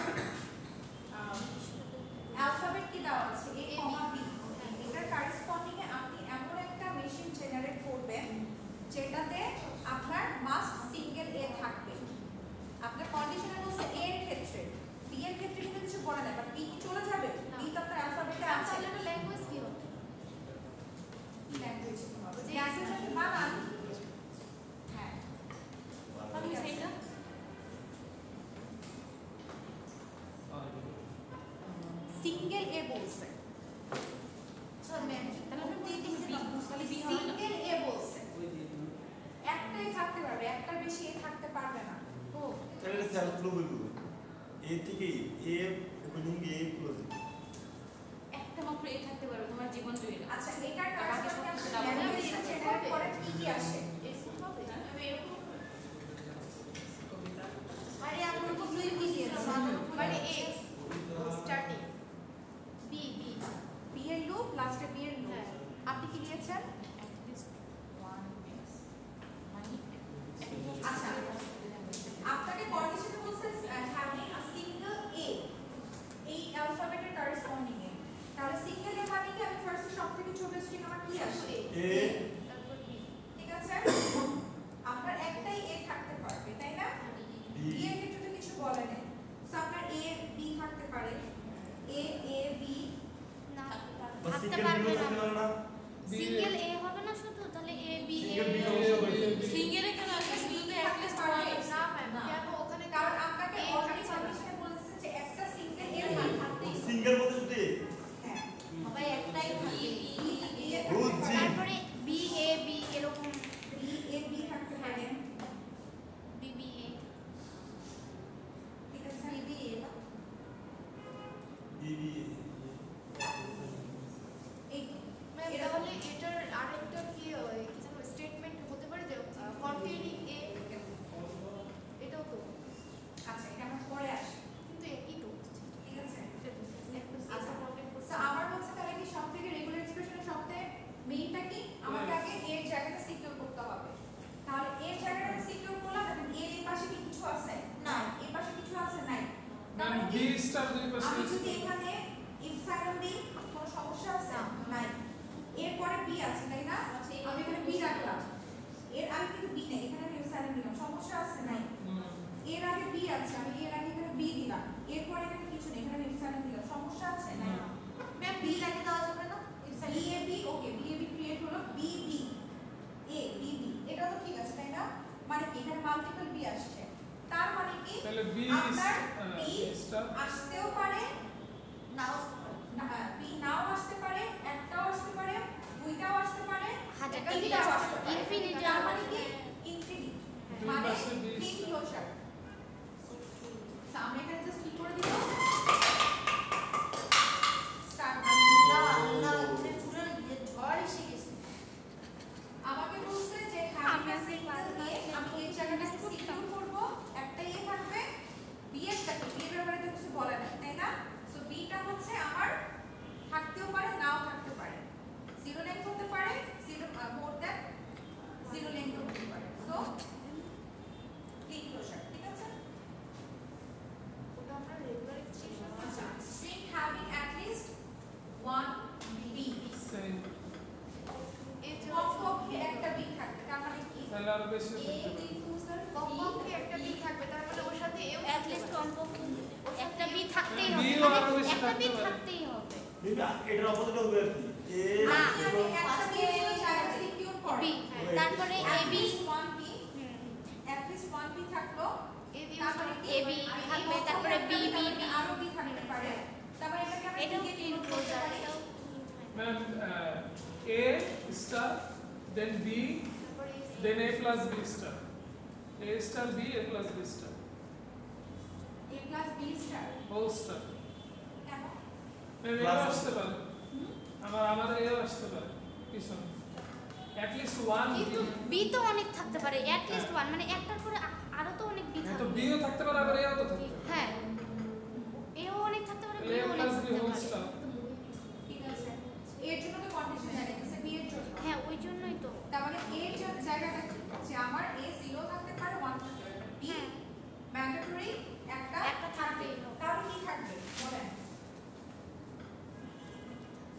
অ্যালফাবেট কি দেওয়া আছে A, B, এটার কারেসপন্ডিং এ আপনি এমন একটা মেশিন জেনারেট করবেন যেটাতে আপনার মাস্ট সিঙ্গেল এ থাকবে। আপনার কন্ডিশনাল বলছে A এর ক্ষেত্রে, B এর ক্ষেত্রে কিন্তু কিছু বলা নাই, বাট B কি চলে যাবে? B তো আপনার অ্যালফাবেটে আছে। তাহলে ল্যাঙ্গুয়েজ কি হবে? কি ল্যাঙ্গুয়েজ হবে? যে ল্যাঙ্গুয়েজ আপনি বানান, হ্যাঁ আমি সেইটা সিঙ্গেল এ বলছে, সিঙ্গেল এ বলছে, একটাই থাকতে পারবে, একটার বেশি এ থাকতে পারবে না। ও তাহলে সেলফ ক্লোজ হইব। এ থেকে এ ওপেনিং এ ক্লোজিং। একটা মাত্র এ থাকতে পারবে তোমার জীবন জুড়ে। আচ্ছা এটার কারেসপন্ডিং আপনি ল্যাঙ্গুয়েজটা জেনারেট করেন কি কি আসে? এরকম হবে আমি এরকম আরে আপনার তো ফ্রি দিয়েছে মানে এ স্টার্টিং বি বি বি এর লুপ, লাস্টে বি এর লুপ। হ্যাঁ। আপনি কি দিয়েছেন? আচ্ছা আপনাকে কন্ডিশনে বলছে হ্যাভিং আ সিঙ্গেল এ, এই অ্যালফাবেটের থাকতে সিঙ্গেল পারবে বিও থাকতে পারে না না সিঙ্গেল এ হবে না শুধু তাহলে এ বি এ সিঙ্গেল বি হবে সিঙ্গেলে কেন আসবে? শুধু তো at least one আছে। না ম্যাম কেন ওখানে কারণ আপনাকে A অলরেডি থাকছে না। পারমিশনে বলেছে যে একটা সিঙ্গেল এর থাকতেই হবে। সিঙ্গেল বলতে যদি হ্যাঁ সবাই একটাই থাকে বুঝছি তারপরে বি এ বি এরকম বি এ বি থাকতে পারে বি বি এ ঠিক আছে বিবি না বিবি এই ম্যাম তাহলে এটার আরেকটা কি যেন স্টেটমেন্ট হতে পারে যে কন্টেইনিং এ এটাও তো আচ্ছা এটা আমরা পরে আসি কিন্তু একই তো ঠিক আছে আচ্ছা তো আমার হচ্ছে তাহলে কি সবথেকে রেগুলার এক্সপ্রেশনের সবথেকে মেইনটা কি আমাকে আগে এর জায়গাটা সিকিউর করতে হবে তাহলে এর জায়গাটা সিকিউর করলাম এবং এর এই পাশে কি কিছু আছে না এই পাশে কিছু আছে নাই তার মানে বি কি স্টার দুই পাশে আমি আছে। যদি এখানে ইপসাইলন দিই কোনো সমস্যা আছে নাই এরপরে বি আছে তাই না আমি এখানে বি রাখলাম এর আগে কিন্তু বি নেই এখানে আমি ইপসাইলন দিলাম সমস্যা আছে নাই হুম। এর আগে বি আছে আমি এর আগে এখানে বি দিলাম এরপরে এখানে কিছু নেই এখানে আমি ইপসাইলন দিলাম সমস্যা আছে নাই ম্যাম বি লাগে দেওয়া যাবে না B A B okay B A B create হলো B B A B B এটা তো ঠিক আছে তাই না মানে কি এখানে মাল্টিপল বি আসছে তার মানে কি তাহলে বি আপনার বি স্টার আসতেও পারে নাও আসতে পারে। না বি নাও আসতে পারে একটাও আসতে পারে দুইটাও আসতে পারে হাজারটা একাধিকটাও আসতে পারে ইনফিনিটি তার মানে কি ইনফিনিট দুই মানে পাশে বি তিন স্টার। ক্লোজার সামনে এখানে জাস্ট কি করে দিল স্টার্ট না না ওখানে পুরো ঝড় এসে গেছে আমাকে বলছে যে আমি হ্যাঁ আসলে সিঙ্গেল ক্লাস এ আমি এই জায়গাটা সিকিউর করব একটা এ থাকবে বি এরটা কি বি এর ব্যাপারে তো কিছু বলে না তাই না সো বিটা হচ্ছে আমার থাকতেও পারে নাও থাকতে পারে জিরো লেন্থ হতে পারে zero more than zero length হতে পারে সো ক্লিক ক্লোজার ঠিক আছে ওটা আমরা রেগুলার এক্সপ্রেশন আচ্ছা string having at least one b same এই যে কমপক্ষে একটা b থাকবে তার মানে কি তাহলে আরো বেশি a হতে পারে। diffuser কমপক্ষে একটা বি থাকবে তার মানে ওর সাথে এও অ্যাট লিস্ট কমপক্ষে একটা বি থাকতেই B হবে ও মানে আরো বেশি একটা বি থাকতে পারে। থাকতেই হবে বিবি এটার অপোজিট হবে আর কি এ না। আমি একটা b এর জায়গা সিকিউর করে বি তারপরে a at b least one b at least one b থাকলো এ দিয়ে তারপরে কি A, B থাকবে, তারপরে B, B, B আরো b থাকতে পারে তারপরে এটাকে আমরা এটাও কি ক্লিন করতে ক্লোজার পারি এটাও ma'am A star then B তারপরে then A plus B star A star B A plus B star a plus b star whole star কেন ম্যাম এও আসতে পারে আমার এও আসতে পারে পিছনে অ্যাট লিস্ট ওয়ান কিন্তু বি তো অনেক থাকতে পারে অ্যাট লিস্ট ওয়ান মানে একটার পরে আরো তো অনেক বি তো থাকবে বিও থাকতে পারে আবার এও তো থাকতে পারে হ্যাঁ এও অনেক থাকতে পারে তাহলে বিও এ অনেক প্লাস বি থাকতে হোল পারে স্টার ঠিক আছে এর জন্য তো কন্ডিশন জানাইতেছে b এর জন্য হ্যাঁ ওই জন্যই তো তার মানে এর যে জায়গাটা কি যে আমার a 0 থাকতে পারে 1 থাকতে পারে b হ্যাঁ। ম্যান্ডেটরি একটা একটা থাকবেই হবে। তাহলে কি থাকবে বলেন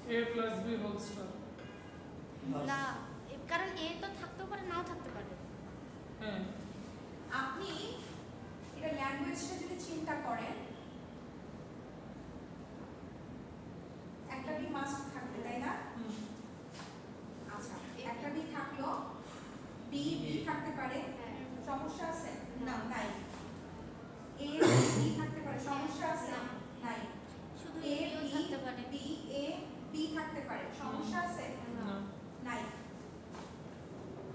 এ প্লাস বি হোল স্টার না কারণ এ তো থাকতেও পারে নাও থাকতে পারে হ্যাঁ আপনি এটা ল্যাঙ্গুয়েজটা যদি চিন্তা করেন একটা বি মাস্ট থাকবে তাই না আচ্ছা একটা বি থাকলো বি বি থাকতে পারে সমস্যা আছে না নাই এ বি থাকতে পারে সমস্যা আছে নাই শুধু এ এও বি থাকতে পারে বি এ বি থাকতে পারে সমস্যা আছে না নাই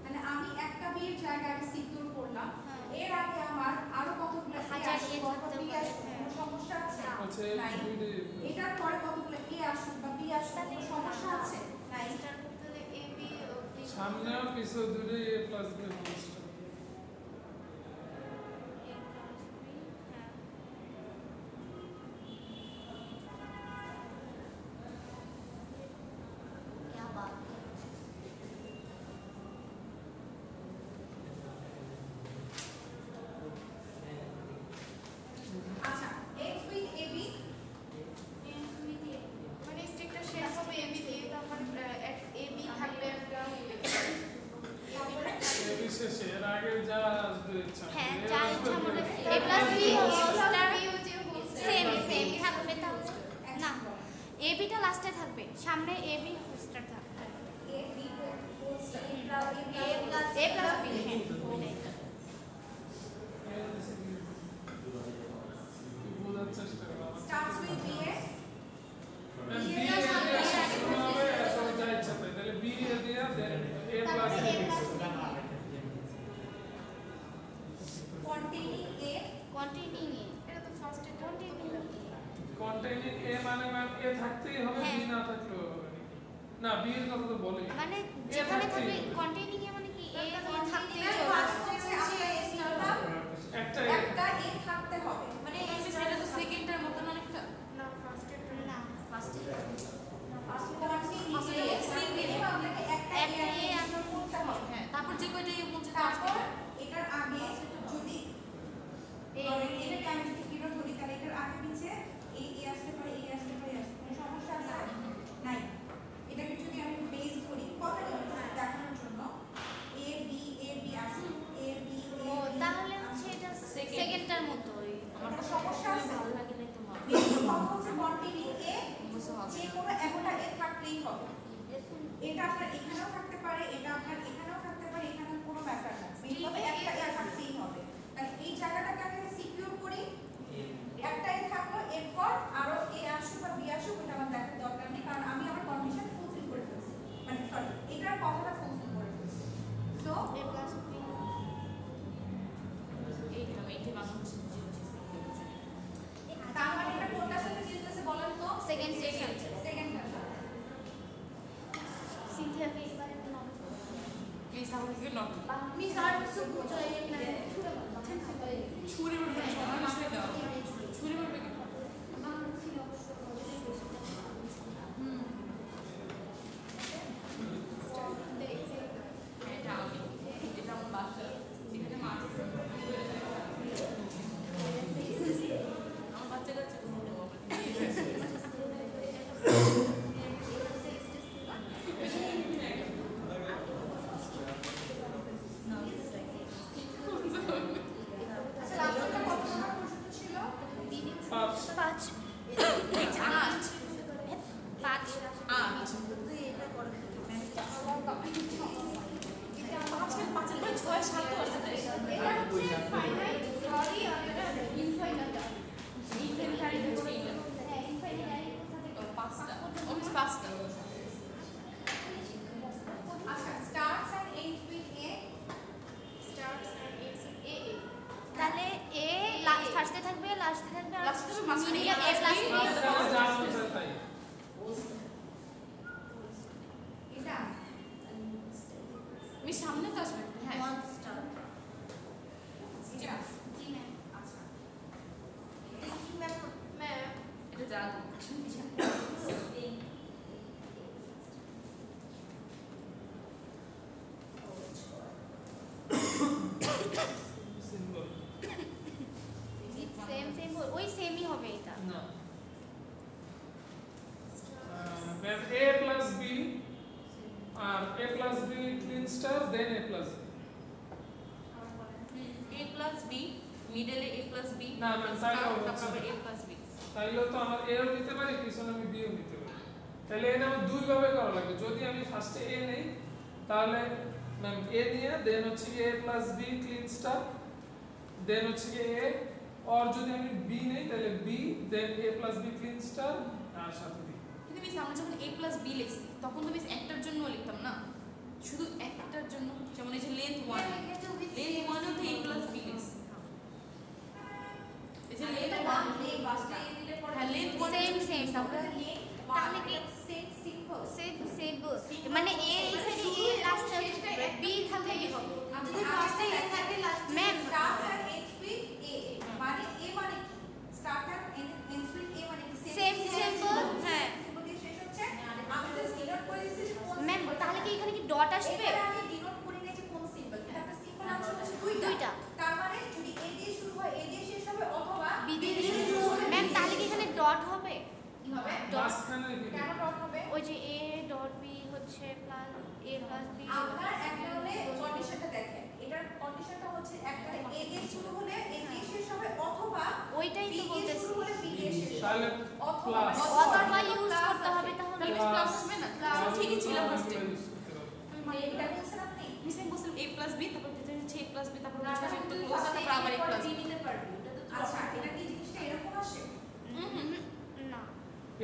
মানে আমি একটা বি এর জায়গায় আমি সিকিউর করলাম হ্যাঁ। এর আগে আমার আরো কতগুলো A হাজার আসবে, A কত থাকতে B পারে, আসবে, হ্যাঁ। কোনো সমস্যা আছে আচ্ছা নাই এটার পরে কতগুলো A আসুক বা B আসুক কোনো সমস্যা আছে নাই স্টার করতে হলে এ বি সামনেও পিছু দুটোই এ প্লাস বি হোল স্টার এ প্লাস বি হ্যাঁ क्या बात है আচ্ছা X with AB মানে স্টেকটা শেষ হবে এ বি দিয়ে তারপরে এ বি থাকবে একটা তারপরে এ বি শেষে এর আগে যা আসবে ইচ্ছা হ্যাঁ এ যা আসবে ইচ্ছা মনে B. A plus B whole star B ও যে হোল সেম সেম থাকবে তাহলে না এ বিটা লাস্টে থাকবে সামনে এ বি A plus B বোঝার চেষ্টা করো starts with B A B A দিয়ে শুরু হবে সব যা ইচ্ছা তাই তাহলে বি এ দিয়ে দেন A plus containing A containing A এটা তো ফার্স্ট এর কন্টেইনিং এ মানে ম্যাম এ থাকতেই হবে বি না থাকলেও হবে না বি এর কথা তো বলেই মানে যেখানে থাকবে containing A মানে কি A থাকতেই চলবে ফার্স্ট হচ্ছে আমরা A নিলাম একটা একটা A থাকতে হবে মানে এটা তো সেকেন্ডের মতন অনেকটা না ফার্স্ট এর না ফার্স্ট containing A সিঙ্গেল আপনাকে একটা একটা A A আমরা করতে হবে হ্যাঁ তারপর যে কয়টা ইয়ে বলছে তারপর এটার আগে যদি ধরেন এটাকে আমি যদি কিরো ধরি তাহলে এটার আগে পিছে এই এ আসতে পারে এই আসতে পারে কোনো সমস্যা আছে নাই এটাকে যদি আমি বেস ধরি কথাটা দেখানোর জন্য এ বি আসুন এ বি ও তাহলে হচ্ছে এটা সেকেন্ডটার মতো আমার কোনো সমস্যা আছে ভালো লাগে না তোমার কথা হচ্ছে কন্টিনিউ এ যে কোনো একটা এ থাকলেই হবে এটা আপনার এখানেও থাকতে পারে এটা আপনার এখানেও থাকতে পারে এখানে কোনো ব্যাপার না তবে একটা এ থাকতেই হবে তাই এই জায়গাটাকে আমি সিকিউর করি একটা এ থাকলো এরপর আরো এ আসুক বা বি আসুক এটা আমার দেখার দরকার নেই কারণ আমি আমার কন্ডিশন ফুলফিল করে ফেলছি মানে সরি এটার কথাটা ফুলফিল করে ফেলছি সো A plus B এই আমি এটা বাংলা তার মানে এটা কোনটার সাথে মিলতেছে বলেন তো সেকেন্ড সেকেন্ডটার সাথে সিনথিয়াকে এবারে নাম প্লিজ আমাকে নক Miss আর কিছু বুঝাই না ছুরি উঠবে সবার মাথায় দাও ছুরি উঠবে কি এটা আমি এটা আমার বাসা এখানে মাছ আছে আমার বাচ্চা কাছে আচ্ছা লাস্টটা কত নম্বর প্রশ্ন ছিল 5 পাঁচ পাঁচ পাঁচের পরে 6 7 তো আছে তাই এটা হচ্ছে ফাইনাইট সরি আপনারা ইনফাইনাইট পাঁচটা অফিস পাঁচটা আচ্ছা starts and ends with A starts and ends A A তাহলে A ফার্স্টে থাকবে লাস্টে থাকবে আর লাস্টে থাকবে, মাঝখানে মিডিয়াম A প্লাস B যা বুঝে তাই এটা আমি সামনে তো আসবে হ্যাঁ one star এটা জি ম্যাম আচ্ছা ম্যাম এটা জানো সিম্বল সেম ওই সেমই হবে এটা না ম্যাম a plus b আর a plus b clean star then a plus b a plus b মিডলে a plus b না, ম্যাম, তাই হবে না। তারপর a plus b তাইলে তো আমার a ও নিতে পারি পিছনে আমি b ও নিতে পারি তাহলে এটা আমার দুই ভাবে করা লাগবে যদি আমি ফার্স্টে a নেই তাহলে ম্যাম a নিয়ে দেন হচ্ছে a plus b clean star দেন হচ্ছে a और যদি আমি b নেই তাহলে b then a plus b clean star আর সাথে b কিন্তু মিস আমরা যখন a plus b লিখছি তখন তো মিস একটার জন্য লিখতাম না শুধু একটার জন্য যেমন এই যে লেন্থ 1 লেন্থ 1 তো a plus b লিখছি এই যে লেন্থ 1 এই বাসটা এ দিলে পরে হ্যাঁ লেন্থ 1 সেম তাহলে নেক তাহলে কি সেম সিম্পল সেম মানে A এই সাইডে A লাস্টে B থাকবে কি হবে যদি ফার্স্টে এ থাকে last ma'am starts and ends with a মানে এ মানে কি start and ends with a মানে কি সেম সিম্পল হ্যাঁ সিম্পল দিয়ে শেষ হচ্ছে আমি জাস্ট ডিনোট করে দিচ্ছি যে কোন ম্যাম তাহলে কি এখানে কি ডট আসবে এটা আমি ডিনোট করে নিয়েছি কোন সিম্বল এটা একটা সিম্বল আছে হচ্ছে দুইটা তার মানে যদি এ দিয়ে শুরু হয় এ দিয়ে শেষ হবে অথবা B দিয়ে শুরু হবে ম্যাম তাহলে কি এখানে ডট হবে কি হবে মাঝখানে কি কেন ডট হবে ওই যে A ডট B হচ্ছে প্লাস A প্লাস B আপনার একটা হলে কন্ডিশনটা দেখেন এটার কন্ডিশনটা হচ্ছে একটা এ দিয়ে শুরু হলে এ দিয়ে শেষ হবে অথবা ওইটাই বি তো দিয়ে বলতেছি শুরু হলে বি দিয়ে শেষ হবে তাহলে অথবা plus অথবা ইউজ করতে হবে তাহলে তাহলে মিস প্লাস আসবে না Plus ঠিকই ছিল ফার্স্টে use করতে পারবো। মানে এটা বলছেন আপনি মিস আমি বলছিলাম a প্লাস b তারপর ভেতরে হচ্ছে a প্লাস b তারপর না, হচ্ছে না, যুক্ত তুই ক্লোজ first তারপর আবার a পরে প্লাস B নিতে পারবি, ওটা তো তোর আচ্ছা option। এটা কি জিনিসটা এরকম আসে না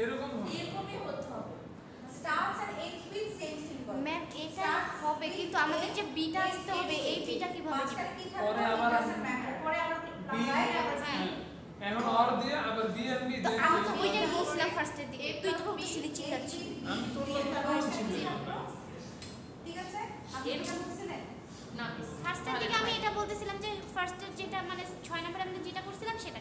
এরকম হয় এরকমই হতে হবে। starts and ends with same symbol ma'am এটা হবে কিন্তু আমাদের যে বিটা আসতে হবে এই বিটা কিভাবে দিব মাঝখানে কি থাকবে পরে আবার doesn't matter পরে আবার B right আবার হ্যাঁ এখন অর দিয়ে আবার বি এন্ড বি দেন আমি তো ওইটাই বলছিলাম ফার্স্টের দিকে তুই তো বলছিলি চিল্লাচ্ছি আমি তোর লোকে বলছি ঠিক আছে আপনি এটা বলছিলেন না ফার্স্টের দিকে আমি এটা বলতেছিলাম যে ফার্স্টের যেটা মানে 6 নম্বরে আমি যেটা করছিলাম সেটা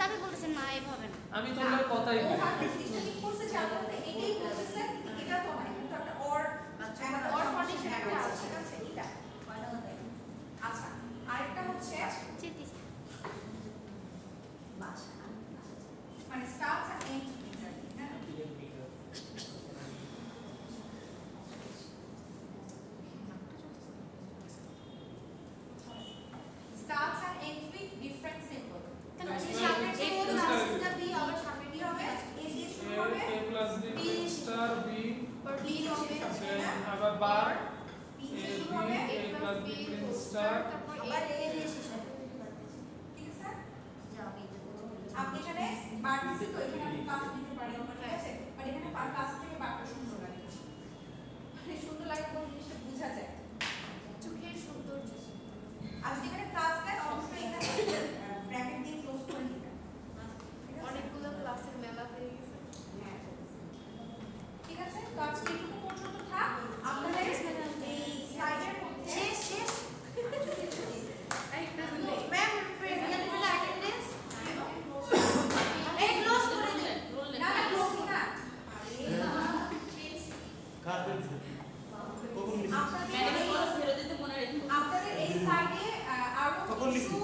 তবে বলতেছেন না এভাবে না আমি তোর লোকে কথাই ও বলি আপনি জিনিসটা ঠিক করছে যে আপনি এটাই বলতেছেন এটা তো মানে কিন্তু একটা অর আচ্ছা, একটা অর কন্ডিশন একটা আছে ঠিক আছে এটা কয়টা দেখ। আচ্ছা আরেকটা হচ্ছে চেতিস বাসা। মানে starts and ends with হ্যাঁ starts and ends with different symbol কেন That's এই why সামনে it's যে just লাস্টটা B আবার সামনে কি কি হবে হবে? a দিয়ে শুরু হবে a plus B star b পর b হবে আবার বার b দিয়ে শুরু হবে a plus b print star তারপর আবার A দিয়ে শেষ হবে। ঠিক আছে যাও, B তে বলো। আপনি এখানে বার দিছি তো এখানে আপনি পাস দিতে পারেন ঠিক আছে বাট এখানে পাস থেকে বারটা সুন্দর লাগে মানে সুন্দর লাগে কোন জিনিসটা বোঝা যায় চোখের সৌন্দর্য আর যদি এখানে প্লাস দেন অবশ্যই এখানে ব্র্যাকেট দিয়ে ক্লোজ করে দিবেন ঠিক আছে? অনেকগুলো ক্লাসের মেলা হয়ে গেছে হ্যাঁ। ঠিক আছে তো আজকে এটুকু পর্যন্ত থাক আপনাদের এই স্লাইডের মধ্যে শেষ, শেষ। একটা ম্যাম, প্রিন্সিপাল অ্যাটেন্ডেন্স। এই ক্লোজ করে দিন। না না ক্লোজ না কার পেন্সিল কখন নিছি আপনাদের ম্যাডামের ক্লাস ফেরত দিতে মনে রাখবেন আপনাদের এই স্লাইডে আরো কখন লিখছি? কিছু